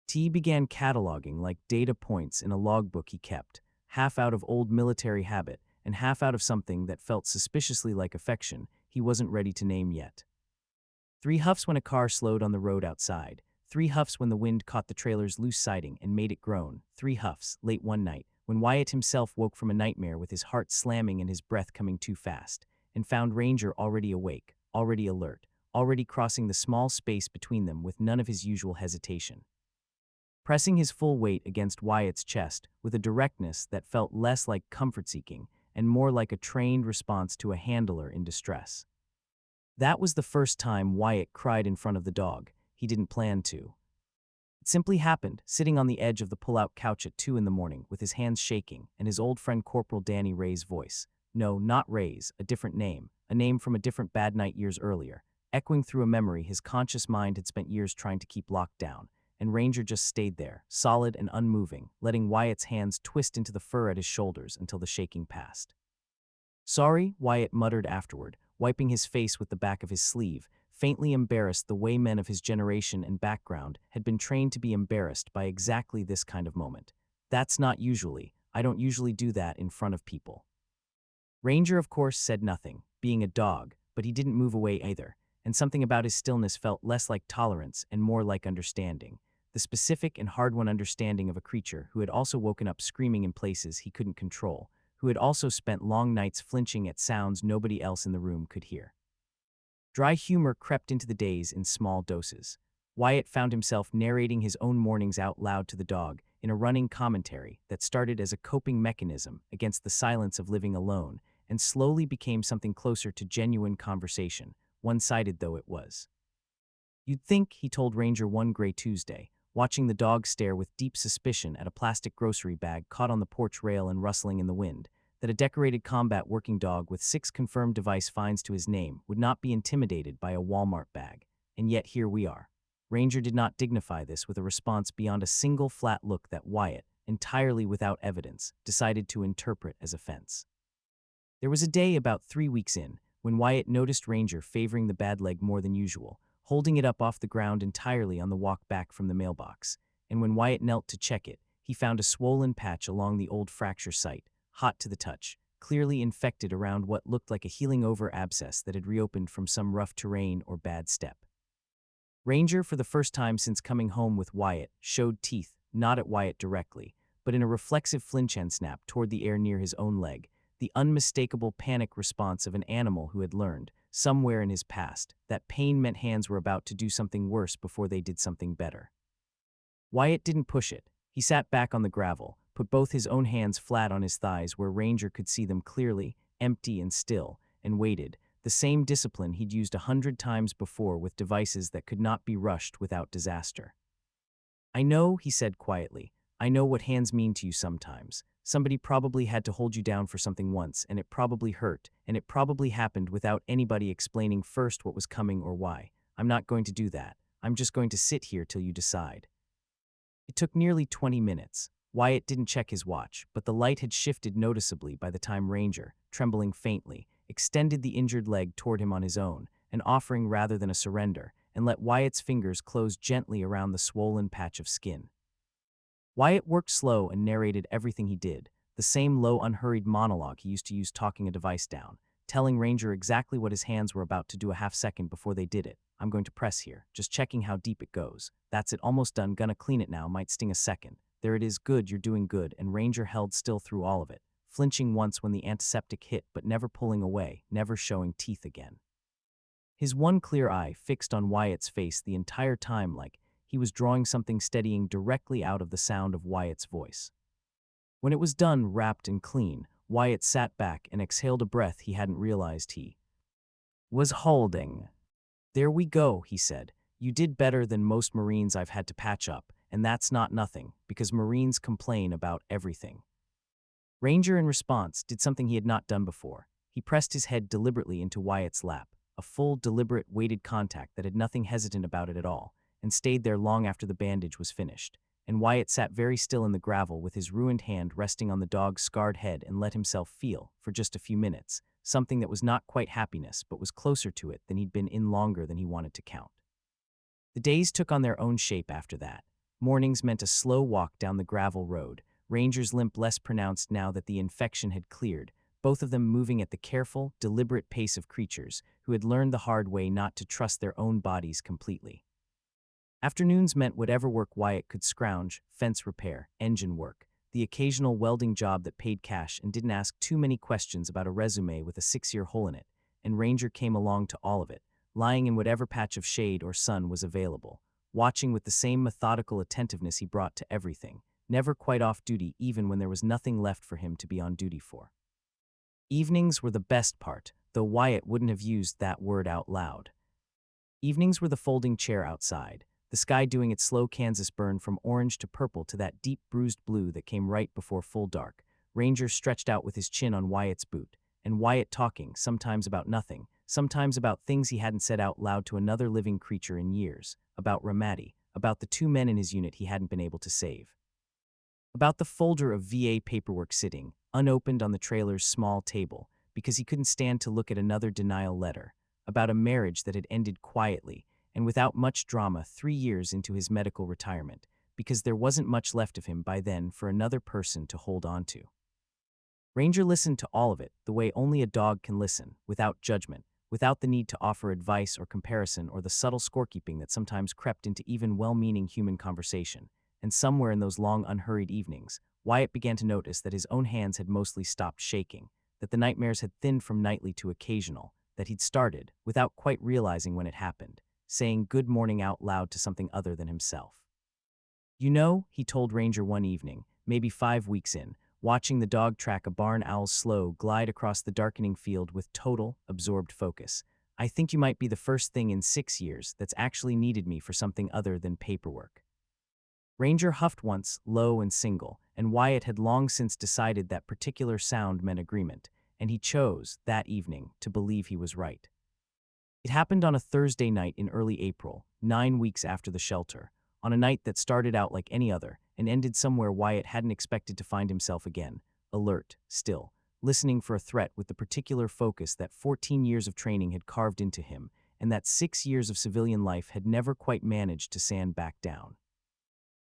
T began cataloging like data points in a logbook he kept, half out of old military habit and half out of something that felt suspiciously like affection he wasn't ready to name yet. 3 huffs when a car slowed on the road outside, 3 huffs when the wind caught the trailer's loose siding and made it groan, 3 huffs late one night when Wyatt himself woke from a nightmare with his heart slamming and his breath coming too fast, and found Ranger already awake, already alert, already crossing the small space between them with none of his usual hesitation. Pressing his full weight against Wyatt's chest with a directness that felt less like comfort-seeking and more like a trained response to a handler in distress. That was the first time Wyatt cried in front of the dog. He didn't plan to. It simply happened, sitting on the edge of the pull-out couch at 2 in the morning with his hands shaking and his old friend Corporal Danny Ray's voice. No, not Ray's, a different name, a name from a different bad night years earlier, echoing through a memory his conscious mind had spent years trying to keep locked down. And Ranger just stayed there, solid and unmoving, letting Wyatt's hands twist into the fur at his shoulders until the shaking passed. Sorry, Wyatt muttered afterward, wiping his face with the back of his sleeve, faintly embarrassed the way men of his generation and background had been trained to be embarrassed by exactly this kind of moment. That's not usually. I don't usually do that in front of people. Ranger, of course, said nothing, being a dog, but he didn't move away either, and something about his stillness felt less like tolerance and more like understanding. The specific and hard-won understanding of a creature who had also woken up screaming in places he couldn't control, who had also spent long nights flinching at sounds nobody else in the room could hear. Dry humor crept into the days in small doses. Wyatt found himself narrating his own mornings out loud to the dog in a running commentary that started as a coping mechanism against the silence of living alone and slowly became something closer to genuine conversation, one-sided though it was. You'd think, he told Ranger one gray Tuesday, watching the dog stare with deep suspicion at a plastic grocery bag caught on the porch rail and rustling in the wind, that a decorated combat working dog with 6 confirmed device fines to his name would not be intimidated by a Walmart bag. And yet here we are. Ranger did not dignify this with a response beyond a single flat look that Wyatt, entirely without evidence, decided to interpret as offense. There was a day about 3 weeks in, when Wyatt noticed Ranger favoring the bad leg more than usual, holding it up off the ground entirely on the walk back from the mailbox, and when Wyatt knelt to check it, he found a swollen patch along the old fracture site, hot to the touch, clearly infected around what looked like a healing-over abscess that had reopened from some rough terrain or bad step. Ranger, for the first time since coming home with Wyatt, showed teeth, not at Wyatt directly, but in a reflexive flinch and snap toward the air near his own leg, the unmistakable panic response of an animal who had learned, somewhere in his past, that pain meant hands were about to do something worse before they did something better. Wyatt didn't push it. He sat back on the gravel, put both his own hands flat on his thighs where Ranger could see them clearly, empty and still, and waited, the same discipline he'd used 100 times before with devices that could not be rushed without disaster. I know, he said quietly, I know what hands mean to you sometimes. Somebody probably had to hold you down for something once, and it probably hurt, and it probably happened without anybody explaining first what was coming or why. I'm not going to do that. I'm just going to sit here till you decide. It took nearly 20 minutes. Wyatt didn't check his watch, but the light had shifted noticeably by the time Ranger, trembling faintly, extended the injured leg toward him on his own, an offering rather than a surrender, and let Wyatt's fingers close gently around the swollen patch of skin. Wyatt worked slow and narrated everything he did, the same low, unhurried monologue he used to use talking a device down, telling Ranger exactly what his hands were about to do a half-second before they did it. I'm going to press here, just checking how deep it goes. That's it, almost done, gonna clean it now, might sting a second. There it is, good, you're doing good, and Ranger held still through all of it, flinching once when the antiseptic hit but never pulling away, never showing teeth again. His one clear eye fixed on Wyatt's face the entire time like he was drawing something steadying directly out of the sound of Wyatt's voice. When it was done, wrapped and clean, Wyatt sat back and exhaled a breath he hadn't realized he was holding. "There we go," he said. "You did better than most Marines I've had to patch up, and that's not nothing, because Marines complain about everything." Ranger, in response, did something he had not done before. He pressed his head deliberately into Wyatt's lap, a full, deliberate, weighted contact that had nothing hesitant about it at all, and stayed there long after the bandage was finished. And Wyatt sat very still in the gravel with his ruined hand resting on the dog's scarred head and let himself feel, for just a few minutes, something that was not quite happiness but was closer to it than he'd been in longer than he wanted to count. The days took on their own shape after that. Mornings meant a slow walk down the gravel road, Ranger's limp less pronounced now that the infection had cleared, both of them moving at the careful, deliberate pace of creatures who had learned the hard way not to trust their own bodies completely. Afternoons meant whatever work Wyatt could scrounge: fence repair, engine work, the occasional welding job that paid cash and didn't ask too many questions about a resume with a 6-year hole in it, and Ranger came along to all of it, lying in whatever patch of shade or sun was available, watching with the same methodical attentiveness he brought to everything, never quite off duty even when there was nothing left for him to be on duty for. Evenings were the best part, though Wyatt wouldn't have used that word out loud. Evenings were the folding chair outside, the sky doing its slow Kansas burn from orange to purple to that deep bruised blue that came right before full dark, Ranger stretched out with his chin on Wyatt's boot, and Wyatt talking, sometimes about nothing, sometimes about things he hadn't said out loud to another living creature in years, about Ramadi, about the 2 men in his unit he hadn't been able to save, about the folder of VA paperwork sitting, unopened on the trailer's small table, because he couldn't stand to look at another denial letter, about a marriage that had ended quietly and without much drama 3 years into his medical retirement, because there wasn't much left of him by then for another person to hold on to. Ranger listened to all of it the way only a dog can listen, without judgment, without the need to offer advice or comparison or the subtle scorekeeping that sometimes crept into even well-meaning human conversation. And somewhere in those long, unhurried evenings, Wyatt began to notice that his own hands had mostly stopped shaking, that the nightmares had thinned from nightly to occasional, that he'd started, without quite realizing when it happened, saying good morning out loud to something other than himself. "You know," he told Ranger one evening, maybe 5 weeks in, watching the dog track a barn owl's slow glide across the darkening field with total, absorbed focus, "I think you might be the first thing in 6 years that's actually needed me for something other than paperwork." Ranger huffed once, low and single, and Wyatt had long since decided that particular sound meant agreement, and he chose, that evening, to believe he was right. It happened on a Thursday night in early April, 9 weeks after the shelter, on a night that started out like any other and ended somewhere Wyatt hadn't expected to find himself again, alert, still, listening for a threat with the particular focus that 14 years of training had carved into him and that 6 years of civilian life had never quite managed to sand back down.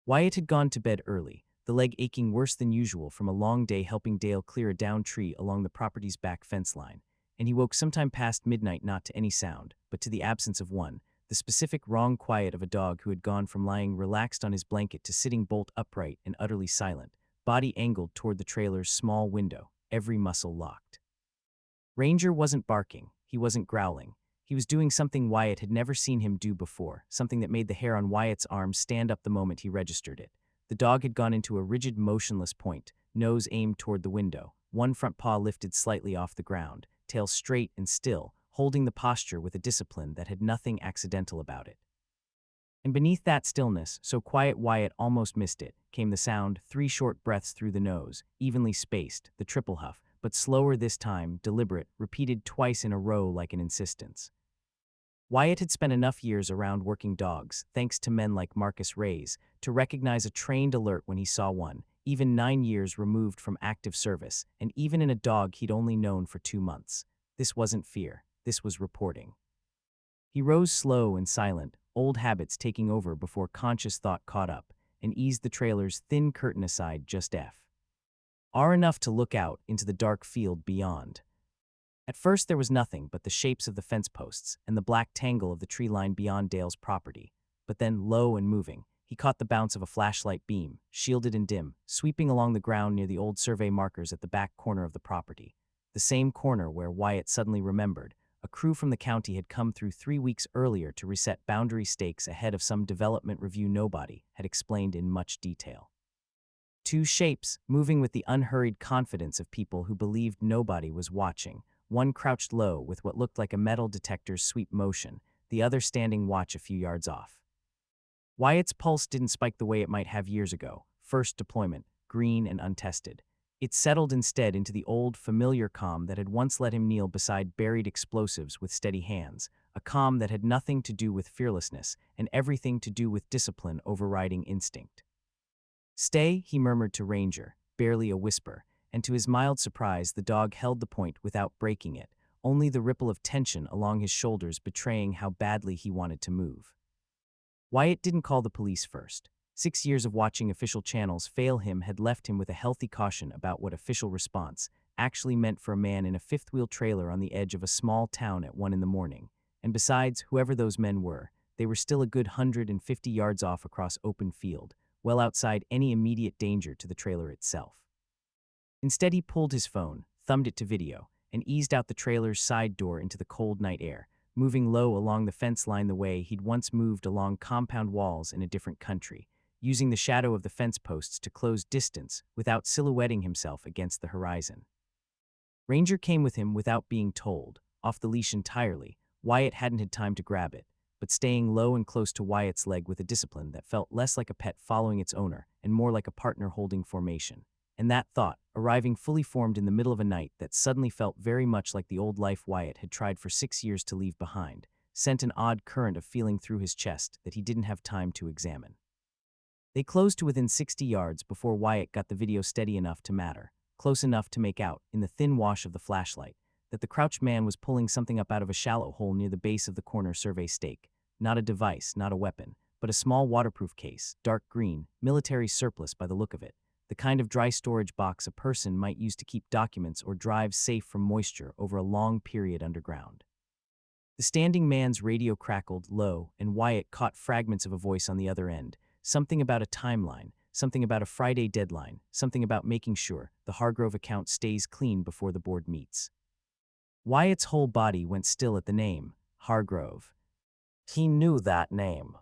Wyatt had gone to bed early, the leg aching worse than usual from a long day helping Dale clear a downed tree along the property's back fence line, and he woke sometime past midnight not to any sound, but to the absence of one, the specific wrong quiet of a dog who had gone from lying relaxed on his blanket to sitting bolt upright and utterly silent, body angled toward the trailer's small window, every muscle locked. Ranger wasn't barking, he wasn't growling. He was doing something Wyatt had never seen him do before, something that made the hair on Wyatt's arm stand up the moment he registered it. The dog had gone into a rigid, motionless point, nose aimed toward the window, one front paw lifted slightly off the ground, tail straight and still, holding the posture with a discipline that had nothing accidental about it. And beneath that stillness, so quiet Wyatt almost missed it, came the sound, 3 short breaths through the nose, evenly spaced, the triple huff, but slower this time, deliberate, repeated twice in a row like an insistence. Wyatt had spent enough years around working dogs, thanks to men like Marcus Ray's, to recognize a trained alert when he saw one, even 9 years removed from active service, and even in a dog he'd only known for 2 months. This wasn't fear, this was reporting. He rose slow and silent, old habits taking over before conscious thought caught up, and eased the trailer's thin curtain aside just far enough to look out into the dark field beyond. At first there was nothing but the shapes of the fence posts and the black tangle of the tree line beyond Dale's property, but then, low and moving, he caught the bounce of a flashlight beam, shielded and dim, sweeping along the ground near the old survey markers at the back corner of the property, the same corner where Wyatt suddenly remembered a crew from the county had come through 3 weeks earlier to reset boundary stakes ahead of some development review nobody had explained in much detail. Two shapes, moving with the unhurried confidence of people who believed nobody was watching. One crouched low with what looked like a metal detector's sweep motion, the other standing watch a few yards off. Wyatt's pulse didn't spike the way it might have years ago, first deployment, green and untested. It settled instead into the old, familiar calm that had once let him kneel beside buried explosives with steady hands, a calm that had nothing to do with fearlessness and everything to do with discipline overriding instinct. "Stay," he murmured to Ranger, barely a whisper, and to his mild surprise the dog held the point without breaking it, only the ripple of tension along his shoulders betraying how badly he wanted to move. Wyatt didn't call the police first. 6 years of watching official channels fail him had left him with a healthy caution about what official response actually meant for a man in a fifth-wheel trailer on the edge of a small town at 1 in the morning. And besides, whoever those men were, they were still a good 150 yards off across open field, well outside any immediate danger to the trailer itself. Instead, he pulled his phone, thumbed it to video, and eased out the trailer's side door into the cold night air, moving low along the fence line the way he'd once moved along compound walls in a different country, using the shadow of the fence posts to close distance without silhouetting himself against the horizon. Ranger came with him without being told, off the leash entirely. Wyatt hadn't had time to grab it, but staying low and close to Wyatt's leg with a discipline that felt less like a pet following its owner and more like a partner holding formation. And that thought, arriving fully formed in the middle of a night that suddenly felt very much like the old life Wyatt had tried for 6 years to leave behind, sent an odd current of feeling through his chest that he didn't have time to examine. They closed to within 60 yards before Wyatt got the video steady enough to matter, close enough to make out, in the thin wash of the flashlight, that the crouched man was pulling something up out of a shallow hole near the base of the corner survey stake. Not a device, not a weapon, but a small waterproof case, dark green, military surplus by the look of it, the kind of dry storage box a person might use to keep documents or drives safe from moisture over a long period underground. The standing man's radio crackled low, and Wyatt caught fragments of a voice on the other end, something about a timeline, something about a Friday deadline, something about making sure the Hargrove account stays clean before the board meets. Wyatt's whole body went still at the name, Hargrove. He knew that name.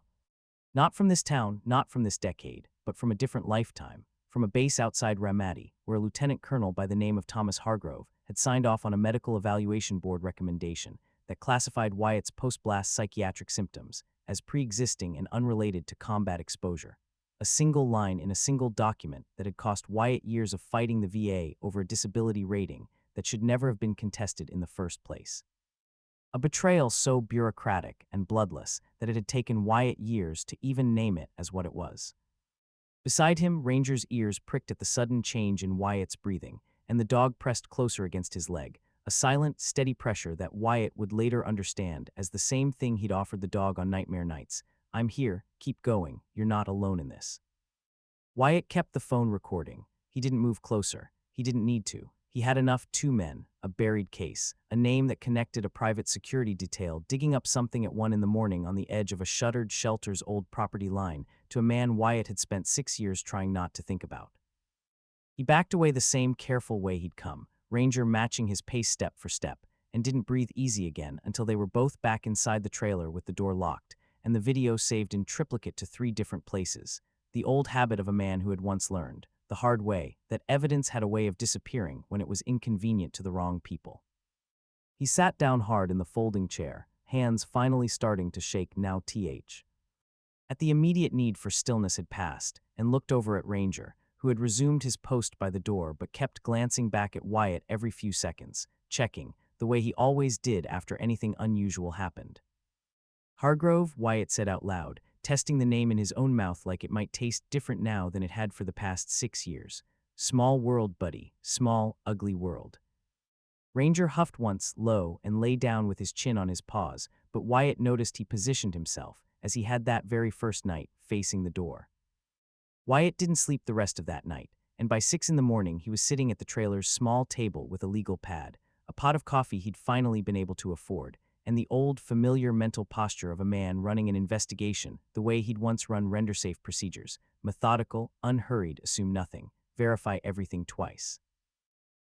Not from this town, not from this decade, but from a different lifetime, from a base outside Ramadi, where a lieutenant colonel by the name of Thomas Hargrove had signed off on a medical evaluation board recommendation that classified Wyatt's post-blast psychiatric symptoms as pre-existing and unrelated to combat exposure. A single line in a single document that had cost Wyatt years of fighting the VA over a disability rating that should never have been contested in the first place. A betrayal so bureaucratic and bloodless that it had taken Wyatt years to even name it as what it was. Beside him, Ranger's ears pricked at the sudden change in Wyatt's breathing, and the dog pressed closer against his leg, a silent, steady pressure that Wyatt would later understand as the same thing he'd offered the dog on nightmare nights. "I'm here, keep going, you're not alone in this." Wyatt kept the phone recording. He didn't move closer. He didn't need to. He had enough. 2 men, a buried case, a name that connected a private security detail digging up something at 1 in the morning on the edge of a shuttered shelter's old property line to a man Wyatt had spent 6 years trying not to think about. He backed away the same careful way he'd come, Ranger matching his pace step for step, and didn't breathe easy again until they were both back inside the trailer with the door locked, and the video saved in triplicate to 3 different places, the old habit of a man who had once learned, the hard way, that evidence had a way of disappearing when it was inconvenient to the wrong people. He sat down hard in the folding chair, hands finally starting to shake now. At the immediate need for stillness had passed, and looked over at Ranger, who had resumed his post by the door but kept glancing back at Wyatt every few seconds, checking, the way he always did after anything unusual happened. "Hargrove," Wyatt said out loud, testing the name in his own mouth like it might taste different now than it had for the past 6 years. "Small world, buddy. Small, ugly world." Ranger huffed once, low, and lay down with his chin on his paws, but Wyatt noticed he positioned himself, as he had that very first night, facing the door. Wyatt didn't sleep the rest of that night, and by 6 in the morning he was sitting at the trailer's small table with a legal pad, a pot of coffee he'd finally been able to afford, and the old, familiar mental posture of a man running an investigation the way he'd once run render-safe procedures, methodical, unhurried, assume nothing, verify everything twice.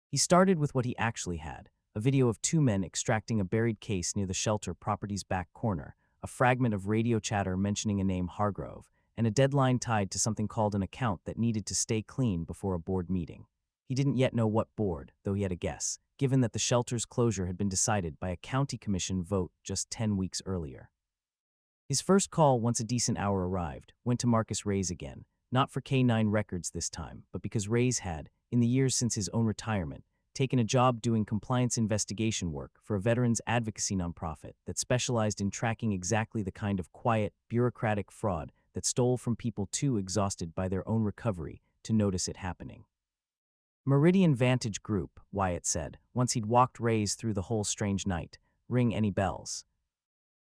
He started with what he actually had, a video of 2 men extracting a buried case near the shelter property's back corner, a fragment of radio chatter mentioning a name, Hargrove, and a deadline tied to something called an account that needed to stay clean before a board meeting. He didn't yet know what board, though he had a guess, given that the shelter's closure had been decided by a county commission vote just 10 weeks earlier. His first call, once a decent hour arrived, went to Marcus Ray's again, not for K9 records this time, but because Ray's had, in the years since his own retirement, taken a job doing compliance investigation work for a veterans advocacy nonprofit that specialized in tracking exactly the kind of quiet, bureaucratic fraud that stole from people too exhausted by their own recovery to notice it happening. Meridian Vantage Group, Wyatt said, once he'd walked Ray's through the whole strange night. Ring any bells?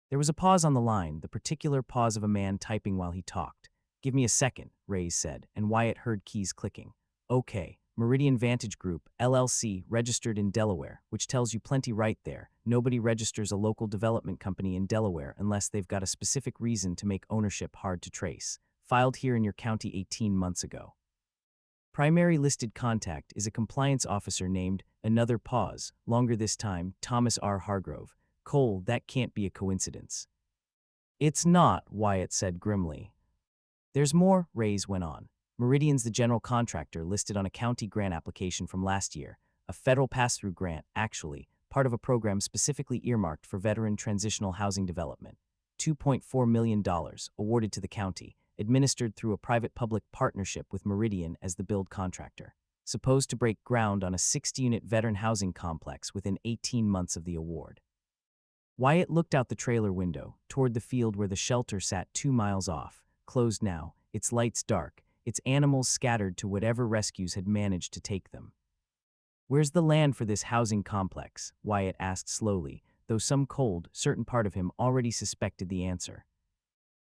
There was a pause on the line, the particular pause of a man typing while he talked. Give me a second, Ray's said, and Wyatt heard keys clicking. Okay, Meridian Vantage Group, LLC, registered in Delaware, which tells you plenty right there. Nobody registers a local development company in Delaware unless they've got a specific reason to make ownership hard to trace. Filed here in your county 18 months ago. Primary listed contact is a compliance officer named, another pause, longer this time, Thomas R. Hargrove. Cole, that can't be a coincidence. It's not, Wyatt said grimly. There's more, Ray's went on. Meridian's the general contractor listed on a county grant application from last year, a federal pass-through grant, actually, part of a program specifically earmarked for veteran transitional housing development. $2.4 million, awarded to the county, administered through a private-public partnership with Meridian as the build contractor, supposed to break ground on a 60-unit veteran housing complex within 18 months of the award. Wyatt looked out the trailer window, toward the field where the shelter sat 2 miles off, closed now, its lights dark, its animals scattered to whatever rescues had managed to take them. Where's the land for this housing complex? Wyatt asked slowly, though some cold, certain part of him already suspected the answer.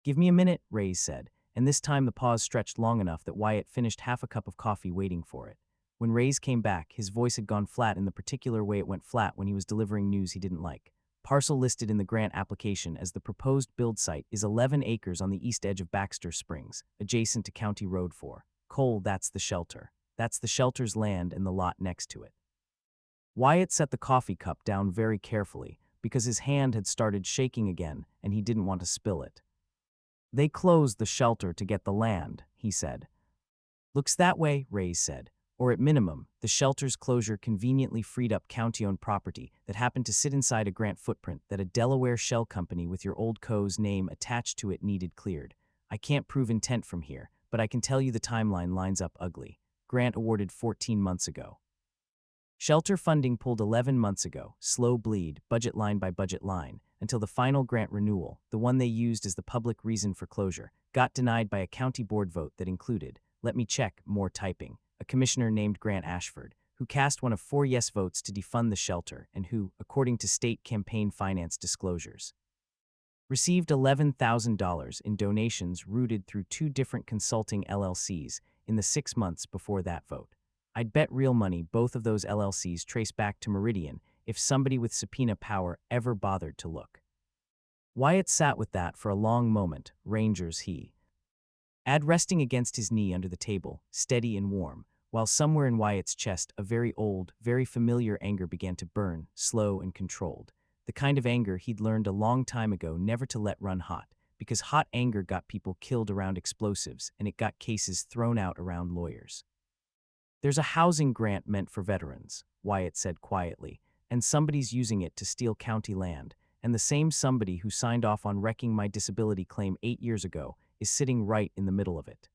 Give me a minute, Ray said, and this time the pause stretched long enough that Wyatt finished half a cup of coffee waiting for it. When Ray's came back, his voice had gone flat in the particular way it went flat when he was delivering news he didn't like. Parcel listed in the grant application as the proposed build site is 11 acres on the east edge of Baxter Springs, adjacent to County Road 4. Cole, that's the shelter. That's the shelter's land and the lot next to it. Wyatt set the coffee cup down very carefully because his hand had started shaking again and he didn't want to spill it. They closed the shelter to get the land, he said. Looks that way, Ray said. Or at minimum, the shelter's closure conveniently freed up county-owned property that happened to sit inside a grant footprint that a Delaware shell company with your old co's name attached to it needed cleared. I can't prove intent from here, but I can tell you the timeline lines up ugly. Grant awarded 14 months ago. Shelter funding pulled 11 months ago, slow bleed, budget line by budget line, until the final grant renewal, the one they used as the public reason for closure, got denied by a county board vote that included, let me check, more typing, a commissioner named Grant Ashford, who cast one of 4 yes votes to defund the shelter and who, according to state campaign finance disclosures, received $11,000 in donations routed through 2 different consulting LLCs in the 6 months before that vote. I'd bet real money both of those LLCs trace back to Meridian if somebody with subpoena power ever bothered to look. Wyatt sat with that for a long moment, Ranger's he. Ad resting against his knee under the table, steady and warm, while somewhere in Wyatt's chest a very old, very familiar anger began to burn, slow and controlled. The kind of anger he'd learned a long time ago never to let run hot, because hot anger got people killed around explosives and it got cases thrown out around lawyers. There's a housing grant meant for veterans, Wyatt said quietly, and somebody's using it to steal county land, and the same somebody who signed off on wrecking my disability claim 8 years ago is sitting right in the middle of it.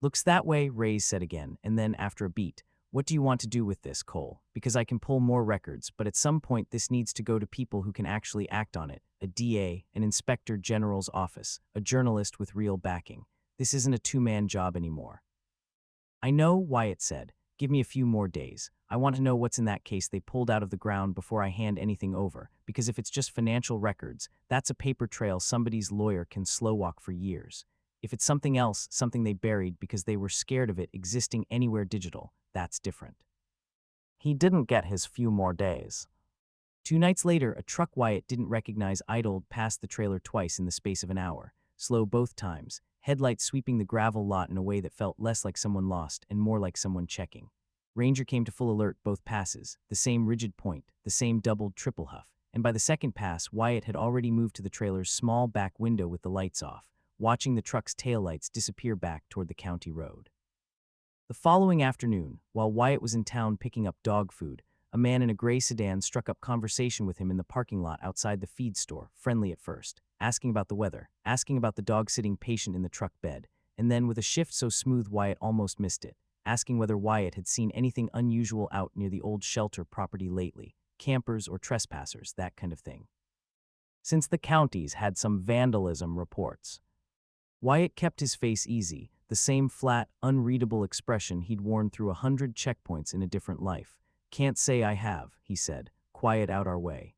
Looks that way, Ray said again, and then after a beat, what do you want to do with this, Cole? Because I can pull more records, but at some point this needs to go to people who can actually act on it, a DA, an inspector general's office, a journalist with real backing. This isn't a 2-man job anymore. I know, Wyatt said. Give me a few more days. I want to know what's in that case they pulled out of the ground before I hand anything over, because if it's just financial records, that's a paper trail somebody's lawyer can slow walk for years. If it's something else, something they buried because they were scared of it existing anywhere digital, that's different. He didn't get his few more days. 2 nights later, a truck Wyatt didn't recognize idled past the trailer twice in the space of an hour, slow both times, headlights sweeping the gravel lot in a way that felt less like someone lost and more like someone checking. Ranger came to full alert both passes, the same rigid point, the same doubled triple huff, and by the second pass, Wyatt had already moved to the trailer's small back window with the lights off, watching the truck's taillights disappear back toward the county road. The following afternoon, while Wyatt was in town picking up dog food, a man in a gray sedan struck up conversation with him in the parking lot outside the feed store, friendly at first, asking about the weather, asking about the dog sitting patient in the truck bed, and then, with a shift so smooth Wyatt almost missed it, asking whether Wyatt had seen anything unusual out near the old shelter property lately, campers or trespassers, that kind of thing. Since the counties had some vandalism reports. Wyatt kept his face easy, the same flat, unreadable expression he'd worn through 100 checkpoints in a different life. "Can't say I have," he said, "quiet out our way."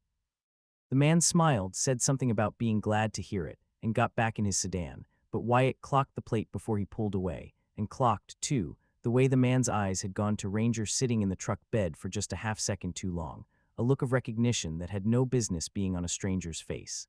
The man smiled, said something about being glad to hear it, and got back in his sedan, but Wyatt clocked the plate before he pulled away, and clocked, too, the way the man's eyes had gone to Ranger sitting in the truck bed for just a half-second too long, a look of recognition that had no business being on a stranger's face.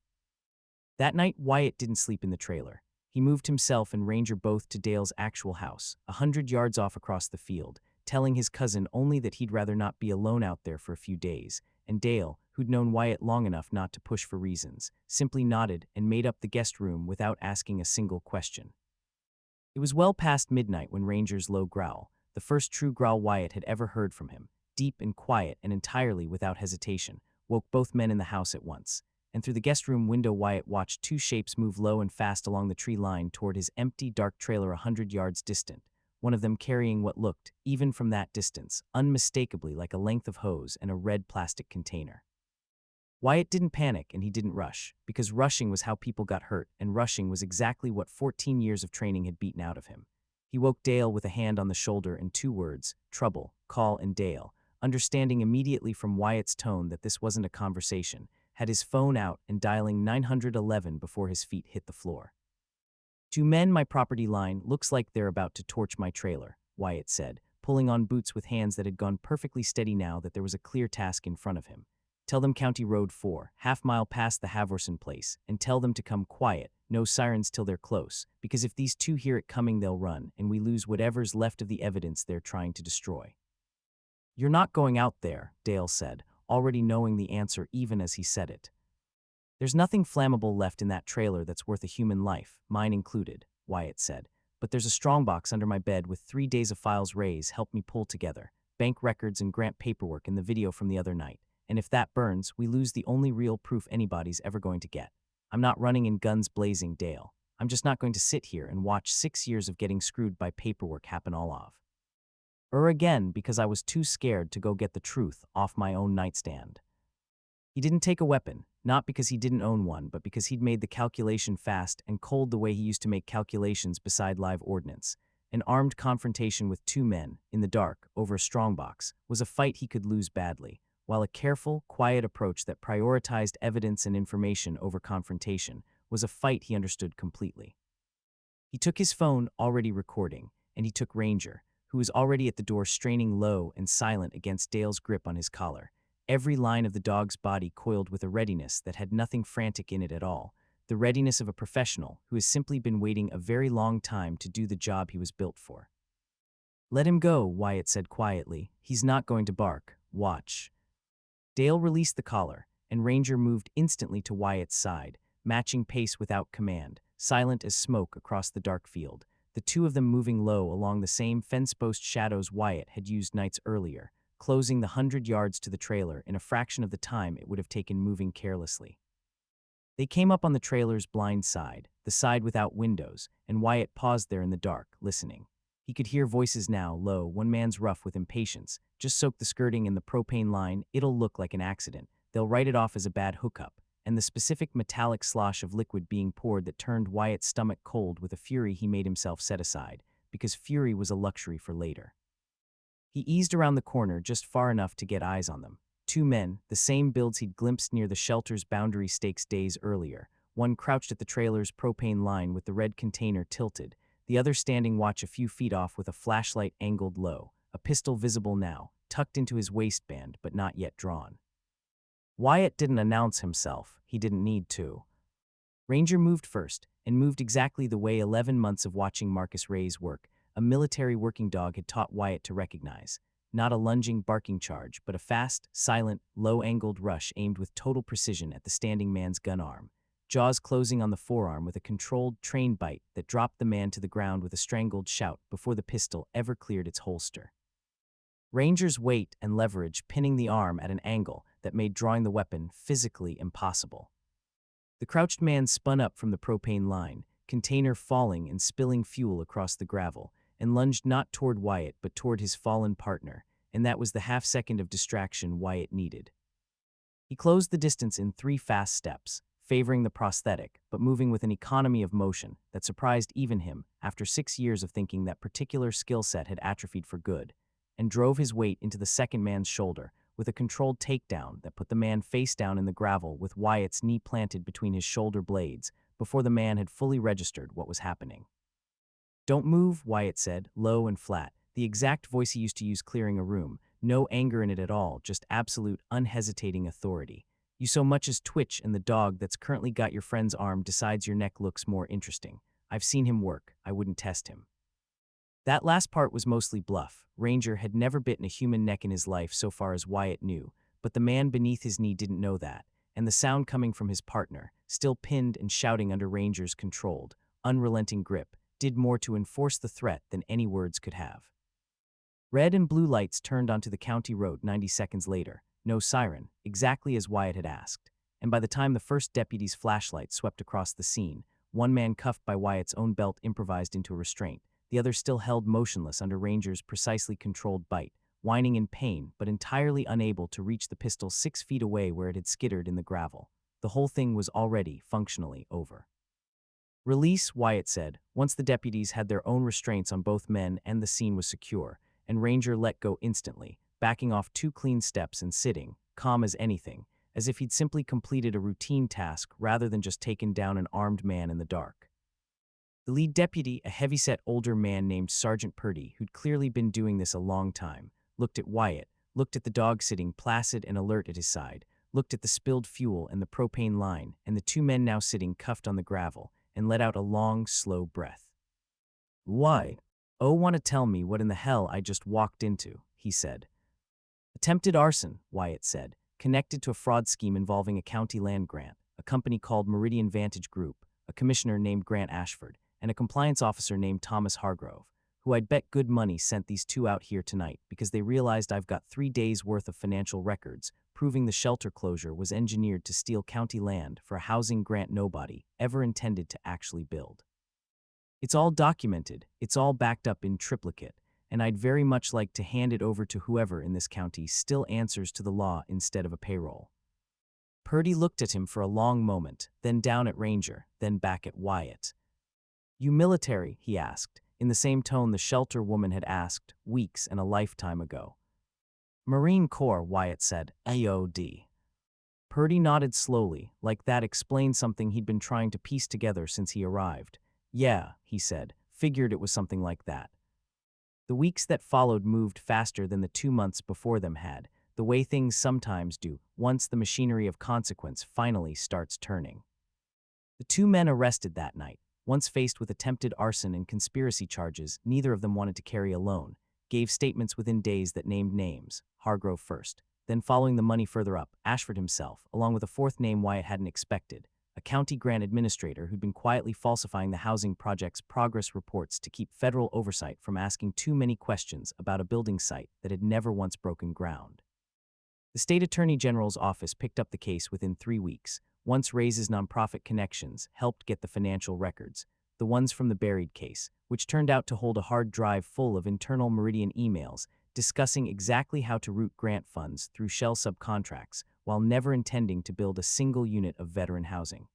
That night, Wyatt didn't sleep in the trailer. He moved himself and Ranger both to Dale's actual house, 100 yards off across the field, telling his cousin only that he'd rather not be alone out there for a few days, and Dale, who'd known Wyatt long enough not to push for reasons, simply nodded and made up the guest room without asking a single question. It was well past midnight when Ranger's low growl, the first true growl Wyatt had ever heard from him, deep and quiet and entirely without hesitation, woke both men in the house at once. And through the guest room window Wyatt watched two shapes move low and fast along the tree line toward his empty, dark trailer 100 yards distant, one of them carrying what looked, even from that distance, unmistakably like a length of hose and a red plastic container. Wyatt didn't panic and he didn't rush, because rushing was how people got hurt, and rushing was exactly what 14 years of training had beaten out of him. He woke Dale with a hand on the shoulder and two words, trouble, call, and Dale, understanding immediately from Wyatt's tone that this wasn't a conversation, had his phone out and dialing 911 before his feet hit the floor. "Two men my property line, looks like they're about to torch my trailer," Wyatt said, pulling on boots with hands that had gone perfectly steady now that there was a clear task in front of him. "Tell them County Road 4, half-mile past the Haverson place, and tell them to come quiet, no sirens till they're close, because if these two hear it coming they'll run, and we lose whatever's left of the evidence they're trying to destroy." "You're not going out there," Dale said, already knowing the answer even as he said it. "There's nothing flammable left in that trailer that's worth a human life, mine included," Wyatt said, "but there's a strongbox under my bed with 3 days of files Ray's helped me pull together, bank records and grant paperwork and the video from the other night, and if that burns, we lose the only real proof anybody's ever going to get. I'm not running in guns blazing, Dale. I'm just not going to sit here and watch 6 years of getting screwed by paperwork happen all off. Again, because I was too scared to go get the truth off my own nightstand." He didn't take a weapon, not because he didn't own one, but because he'd made the calculation fast and cold the way he used to make calculations beside live ordnance. An armed confrontation with two men, in the dark, over a strongbox, was a fight he could lose badly, while a careful, quiet approach that prioritized evidence and information over confrontation was a fight he understood completely. He took his phone, already recording, and he took Ranger, who was already at the door straining low and silent against Dale's grip on his collar, every line of the dog's body coiled with a readiness that had nothing frantic in it at all, the readiness of a professional who has simply been waiting a very long time to do the job he was built for. "Let him go," Wyatt said quietly. "He's not going to bark. Watch." Dale released the collar, and Ranger moved instantly to Wyatt's side, matching pace without command, silent as smoke across the dark field, the two of them moving low along the same fence-post shadows Wyatt had used nights earlier, closing the 100 yards to the trailer in a fraction of the time it would have taken moving carelessly. They came up on the trailer's blind side, the side without windows, and Wyatt paused there in the dark, listening. He could hear voices now, low, one man's rough with impatience. "Just soak the skirting in the propane line, it'll look like an accident. They'll write it off as a bad hookup," and the specific metallic slosh of liquid being poured that turned Wyatt's stomach cold with a fury he made himself set aside, because fury was a luxury for later. He eased around the corner just far enough to get eyes on them. Two men, the same builds he'd glimpsed near the shelter's boundary stakes days earlier, one crouched at the trailer's propane line with the red container tilted, the other standing watch a few feet off with a flashlight angled low, a pistol visible now, tucked into his waistband but not yet drawn. Wyatt didn't announce himself. He didn't need to. Ranger moved first, and moved exactly the way 11 months of watching Marcus Ray's work, a military working dog, had taught Wyatt to recognize. Not a lunging, barking charge, but a fast, silent, low-angled rush aimed with total precision at the standing man's gun arm. jaws closing on the forearm with a controlled train bite that dropped the man to the ground with a strangled shout before the pistol ever cleared its holster. Ranger's weight and leverage pinning the arm at an angle that made drawing the weapon physically impossible. The crouched man spun up from the propane line, container falling and spilling fuel across the gravel, and lunged not toward Wyatt but toward his fallen partner, and that was the half-second of distraction Wyatt needed. He closed the distance in 3 fast steps, favoring the prosthetic, but moving with an economy of motion that surprised even him after 6 years of thinking that particular skill set had atrophied for good, and drove his weight into the second man's shoulder with a controlled takedown that put the man face down in the gravel with Wyatt's knee planted between his shoulder blades before the man had fully registered what was happening. "Don't move," Wyatt said, low and flat, the exact voice he used to use clearing a room, no anger in it at all, just absolute, unhesitating authority. "You so much as twitch and the dog that's currently got your friend's arm decides your neck looks more interesting. I've seen him work. I wouldn't test him." That last part was mostly bluff. Ranger had never bitten a human neck in his life so far as Wyatt knew, but the man beneath his knee didn't know that, and the sound coming from his partner, still pinned and shouting under Ranger's controlled, unrelenting grip, did more to enforce the threat than any words could have. Red and blue lights turned onto the county road 90 seconds later, no siren, exactly as Wyatt had asked, and by the time the first deputy's flashlight swept across the scene, one man cuffed by Wyatt's own belt improvised into a restraint, the other still held motionless under Ranger's precisely controlled bite, whining in pain but entirely unable to reach the pistol 6 feet away where it had skittered in the gravel. The whole thing was already functionally over. "Release," Wyatt said, once the deputies had their own restraints on both men and the scene was secure, and Ranger let go instantly, backing off 2 clean steps and sitting, calm as anything, as if he'd simply completed a routine task rather than just taken down an armed man in the dark. The lead deputy, a heavyset older man named Sergeant Purdy, who'd clearly been doing this a long time, looked at Wyatt, looked at the dog sitting placid and alert at his side, looked at the spilled fuel and the propane line and the 2 men now sitting cuffed on the gravel, and let out a long, slow breath. "Why? Oh, want to tell me what in the hell I just walked into," he said. "Attempted arson," Wyatt said, "connected to a fraud scheme involving a county land grant, a company called Meridian Vantage Group, a commissioner named Grant Ashford, and a compliance officer named Thomas Hargrove, who I'd bet good money sent these 2 out here tonight because they realized I've got 3 days' worth of financial records proving the shelter closure was engineered to steal county land for a housing grant nobody ever intended to actually build. It's all documented, it's all backed up in triplicate, and I'd very much like to hand it over to whoever in this county still answers to the law instead of a payroll." Purdy looked at him for a long moment, then down at Ranger, then back at Wyatt. "You military?" he asked, in the same tone the shelter woman had asked weeks and a lifetime ago. "Marine Corps," Wyatt said, EOD. Purdy nodded slowly, like that explained something he'd been trying to piece together since he arrived. "Yeah," he said, "figured it was something like that." The weeks that followed moved faster than the 2 months before them had, the way things sometimes do once the machinery of consequence finally starts turning. The 2 men arrested that night, once faced with attempted arson and conspiracy charges neither of them wanted to carry alone, gave statements within days that named names, Hargrove first, then following the money further up, Ashford himself, along with a 4th name Wyatt hadn't expected, a county grant administrator who'd been quietly falsifying the housing project's progress reports to keep federal oversight from asking too many questions about a building site that had never once broken ground. The state attorney general's office picked up the case within 3 weeks, once Ray's nonprofit connections helped get the financial records, the ones from the buried case, which turned out to hold a hard drive full of internal Meridian emails discussing exactly how to route grant funds through shell subcontracts while never intending to build a single unit of veteran housing.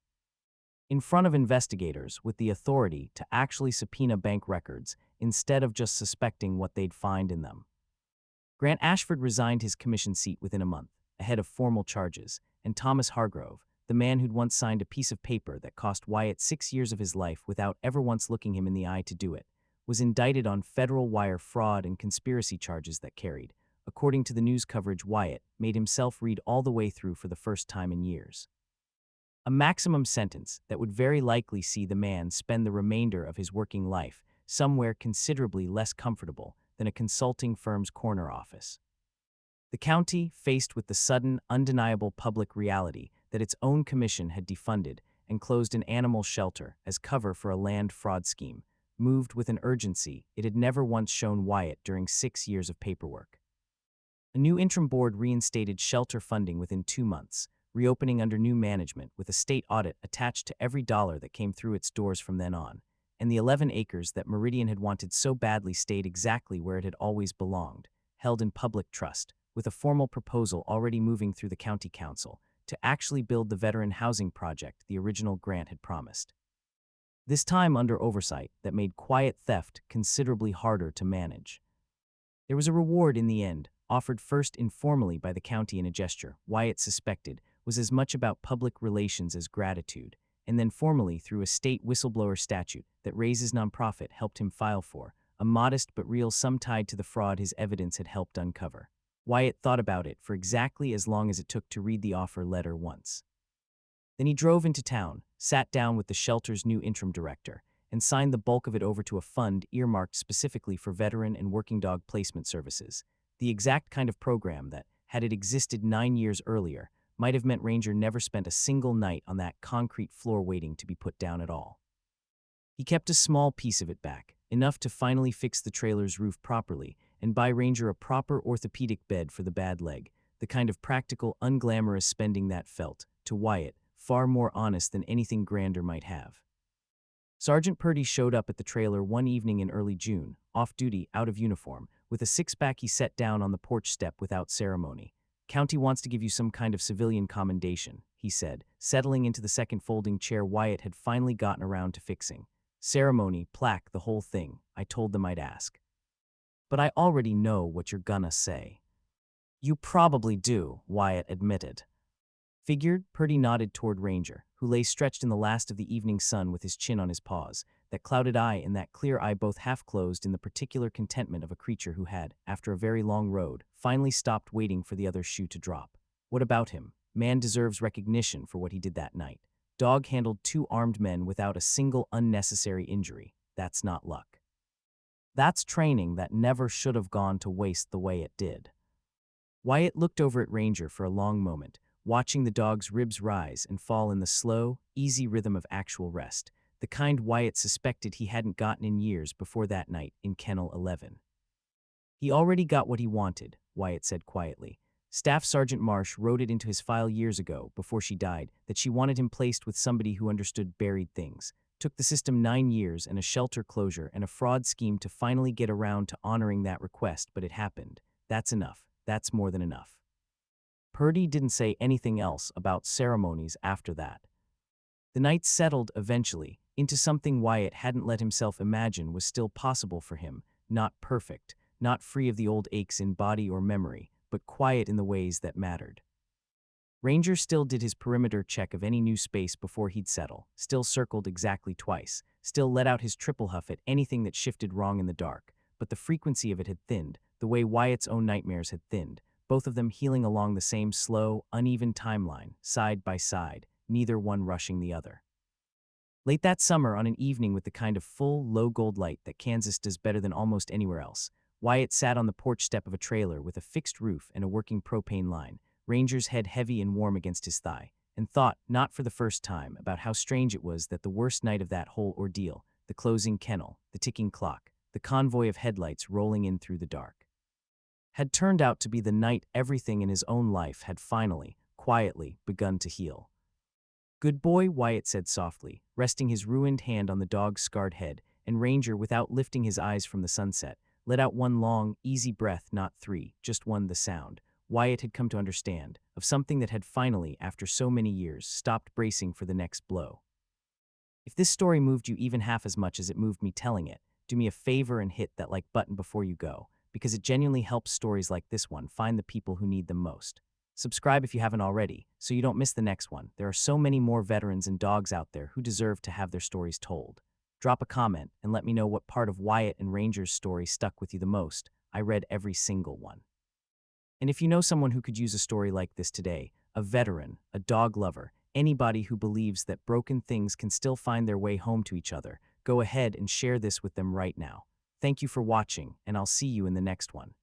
In front of investigators with the authority to actually subpoena bank records instead of just suspecting what they'd find in them. Grant Ashford resigned his commission seat within a month, ahead of formal charges, and Thomas Hargrove, the man who'd once signed a piece of paper that cost Wyatt 6 years of his life without ever once looking him in the eye to do it, was indicted on federal wire fraud and conspiracy charges that carried, according to the news coverage Wyatt made himself read all the way through for the first time in years. A maximum sentence that would very likely see the man spend the remainder of his working life somewhere considerably less comfortable than a consulting firm's corner office. The county, faced with the sudden, undeniable public reality that its own commission had defunded and closed an animal shelter as cover for a land fraud scheme, moved with an urgency it had never once shown Wyatt during 6 years of paperwork. A new interim board reinstated shelter funding within 2 months, reopening under new management with a state audit attached to every dollar that came through its doors from then on, and the 11 acres that Meridian had wanted so badly stayed exactly where it had always belonged, held in public trust, with a formal proposal already moving through the county council to actually build the veteran housing project the original grant had promised. This time under oversight that made quiet theft considerably harder to manage. There was a reward in the end, offered first informally by the county in a gesture Wyatt suspected was as much about public relations as gratitude, and then formally through a state whistleblower statute that Ray's nonprofit helped him file for, a modest but real sum tied to the fraud his evidence had helped uncover. Wyatt thought about it for exactly as long as it took to read the offer letter once. Then he drove into town, sat down with the shelter's new interim director, and signed the bulk of it over to a fund earmarked specifically for veteran and working dog placement services, the exact kind of program that, had it existed 9 years earlier, might have meant Ranger never spent a single night on that concrete floor waiting to be put down at all. He kept a small piece of it back, enough to finally fix the trailer's roof properly and buy Ranger a proper orthopedic bed for the bad leg, the kind of practical, unglamorous spending that felt, to Wyatt, far more honest than anything Grander might have. Sergeant Purdy showed up at the trailer one evening in early June, off-duty, out of uniform, with a six-pack he set down on the porch step without ceremony. "County wants to give you some kind of civilian commendation," he said, settling into the second folding chair Wyatt had finally gotten around to fixing. "Ceremony, plaque, the whole thing. I told them I'd ask. But I already know what you're gonna say." "You probably do," Wyatt admitted. "Figured," Purdy nodded toward Ranger, who lay stretched in the last of the evening sun with his chin on his paws, that clouded eye and that clear eye both half-closed in the particular contentment of a creature who had, after a very long road, finally stopped waiting for the other shoe to drop. "What about him? Man deserves recognition for what he did that night. Dog handled 2 armed men without a single unnecessary injury. That's not luck. That's training that never should have gone to waste the way it did." Wyatt looked over at Ranger for a long moment, watching the dog's ribs rise and fall in the slow, easy rhythm of actual rest, the kind Wyatt suspected he hadn't gotten in years before that night in Kennel 11. "He already got what he wanted," Wyatt said quietly. "Staff Sergeant Marsh wrote it into his file years ago, before she died, that she wanted him placed with somebody who understood buried things. Took the system 9 years and a shelter closure and a fraud scheme to finally get around to honoring that request, but it happened. That's enough. That's more than enough." Purdy didn't say anything else about ceremonies after that. The night settled, eventually, into something Wyatt hadn't let himself imagine was still possible for him, not perfect, not free of the old aches in body or memory, but quiet in the ways that mattered. Ranger still did his perimeter check of any new space before he'd settle, still circled exactly twice, still let out his triple huff at anything that shifted wrong in the dark, but the frequency of it had thinned, the way Wyatt's own nightmares had thinned, both of them healing along the same slow, uneven timeline, side by side, neither one rushing the other. Late that summer, on an evening with the kind of full, low gold light that Kansas does better than almost anywhere else, Wyatt sat on the porch step of a trailer with a fixed roof and a working propane line, Ranger's head heavy and warm against his thigh, and thought, not for the first time, about how strange it was that the worst night of that whole ordeal, the closing kennel, the ticking clock, the convoy of headlights rolling in through the dark, had turned out to be the night everything in his own life had finally, quietly, begun to heal. "Good boy," Wyatt said softly, resting his ruined hand on the dog's scarred head, and Ranger, without lifting his eyes from the sunset, let out one long, easy breath, not 3, just one, the sound, Wyatt had come to understand, of something that had finally, after so many years, stopped bracing for the next blow. If this story moved you even half as much as it moved me telling it, do me a favor and hit that like button before you go, because it genuinely helps stories like this one find the people who need them most. Subscribe if you haven't already, so you don't miss the next one. There are so many more veterans and dogs out there who deserve to have their stories told. Drop a comment and let me know what part of Wyatt and Ranger's story stuck with you the most. I read every single one. And if you know someone who could use a story like this today, a veteran, a dog lover, anybody who believes that broken things can still find their way home to each other, go ahead and share this with them right now. Thank you for watching, and I'll see you in the next one.